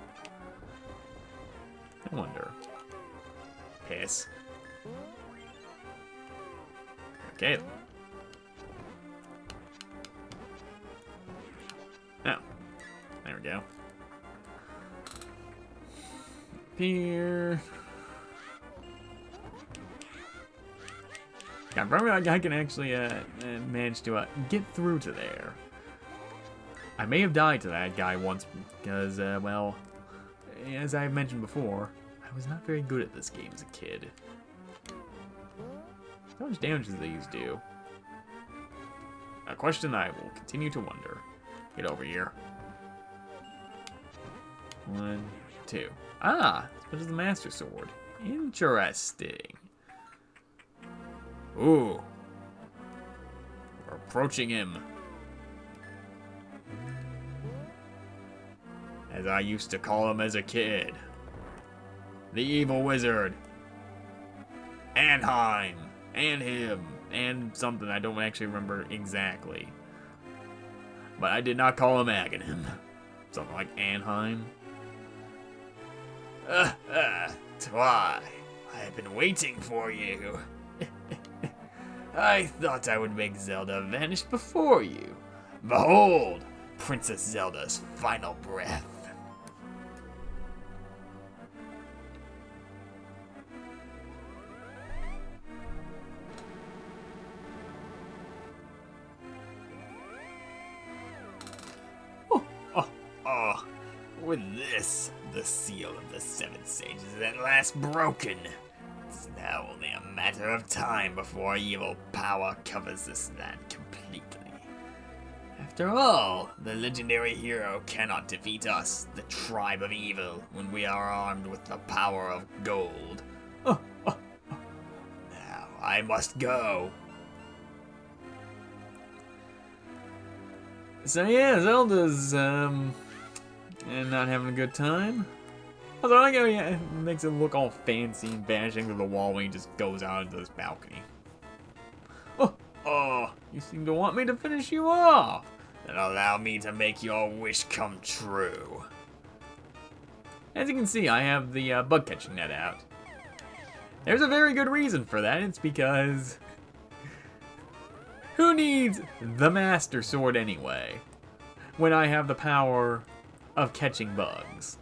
I wonder. Piss. Okay. Oh. There we go. Here. God, probably I can actually manage to get through to there. I may have died to that guy once because, well, as I've mentioned before, I was not very good at this game as a kid. How much damage do these do? A question I will continue to wonder. Get over here. 1, 2. Ah, as much as the Master Sword. Interesting. Ooh. We're approaching him. As I used to call him as a kid. The evil wizard. Anheim. And him. And something I don't actually remember exactly. But I did not call him Aghanim. Something like Anheim. Twy, I've been waiting for you. I thought I would make Zelda vanish before you. Behold, Princess Zelda's final breath. With this, the seal of the Seven Sages is at last broken. It's now only a matter of time before evil power covers this land completely. After all, the legendary hero cannot defeat us, the tribe of evil, when we are armed with the power of gold. Now, I must go. So yeah, Zelda's and not having a good time. Although I like how he makes it look all fancy and vanishing through the wall when he just goes out into this balcony. Oh, you seem to want me to finish you off. Then allow me to make your wish come true. As you can see, I have the bug catching net out. There's a very good reason for that. It's because who needs the Master Sword anyway, when I have the power of catching bugs?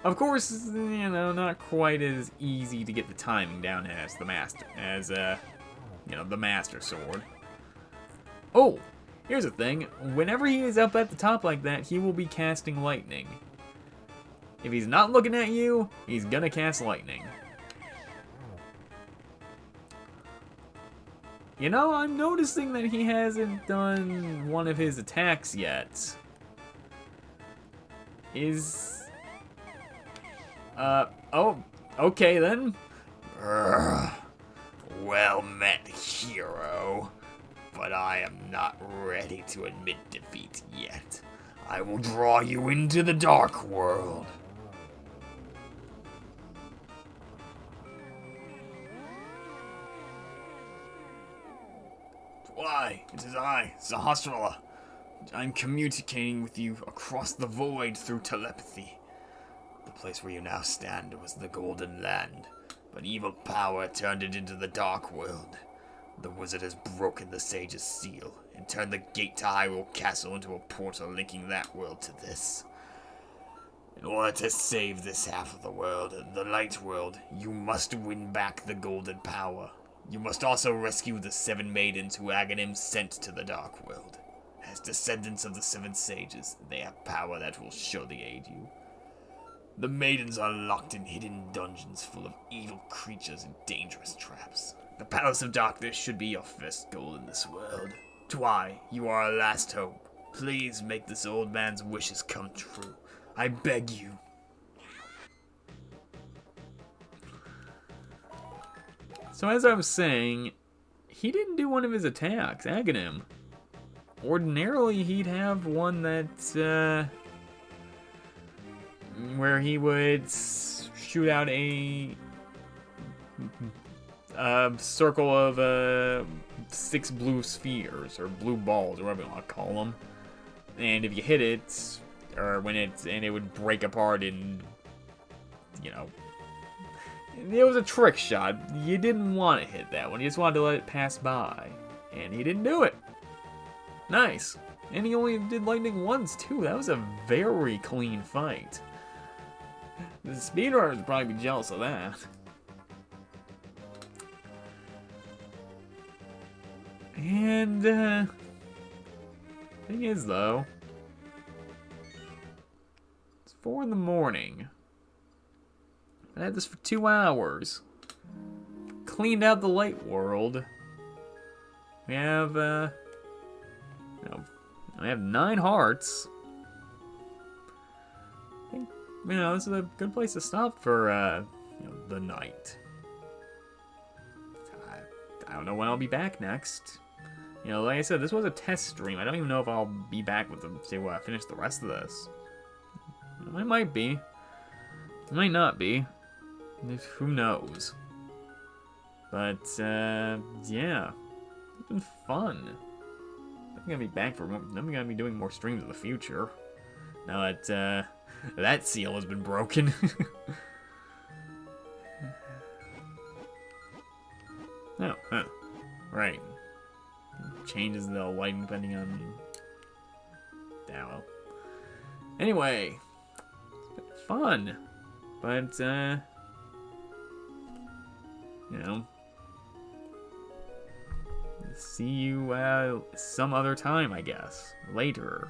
Of course, you know, not quite as easy to get the timing down as the Master Sword. Oh, here's the thing. Whenever he is up at the top like that, he will be casting lightning. If he's not looking at you, he's gonna cast lightning. You know, I'm noticing that he hasn't done one of his attacks yet. Oh, okay then. Well met, hero. But I am not ready to admit defeat yet. I will draw you into the Dark World. Why, it is I, Sahasrara. I'm communicating with you across the void through telepathy. The place where you now stand was the Golden Land, but evil power turned it into the Dark World. The wizard has broken the sage's seal and turned the gate to Hyrule Castle into a portal linking that world to this. In order to save this half of the world, the Light World, you must win back the golden power. You must also rescue the 7 maidens who Aghanim sent to the Dark World. As descendants of the 7 sages, they have power that will surely aid you. The maidens are locked in hidden dungeons full of evil creatures and dangerous traps. The Palace of Darkness should be your first goal in this world. Twy, you are our last hope. Please make this old man's wishes come true. I beg you. So as I was saying, he didn't do one of his attacks, Aghanim. Ordinarily, he'd have one that, where he would shoot out a circle of 6 blue spheres, or blue balls, or whatever you want to call them. And if you hit it, or when it would break apart in, you know, it was a trick shot. You didn't want to hit that one. You just wanted to let it pass by. And he didn't do it. Nice. And he only did lightning once, too. That was a very clean fight. The speedrunners would probably be jealous of that. And, thing is, though, it's 4 in the morning. I had this for 2 hours. Cleaned out the Light World. We have, I have 9 hearts. I think, this is a good place to stop for, the night. I don't know when I'll be back next. Like I said, this was a test stream. I don't even know if I'll be back with them to finish the rest of this. I might be. I might not be. Who knows? But, yeah. It's been fun. I'm gonna be back for more. I'm gonna be doing more streams in the future. Now that, that seal has been broken. Oh, right. Changes the lighting depending on... well. Anyway. It's been fun. But, see you some other time, I guess. Later.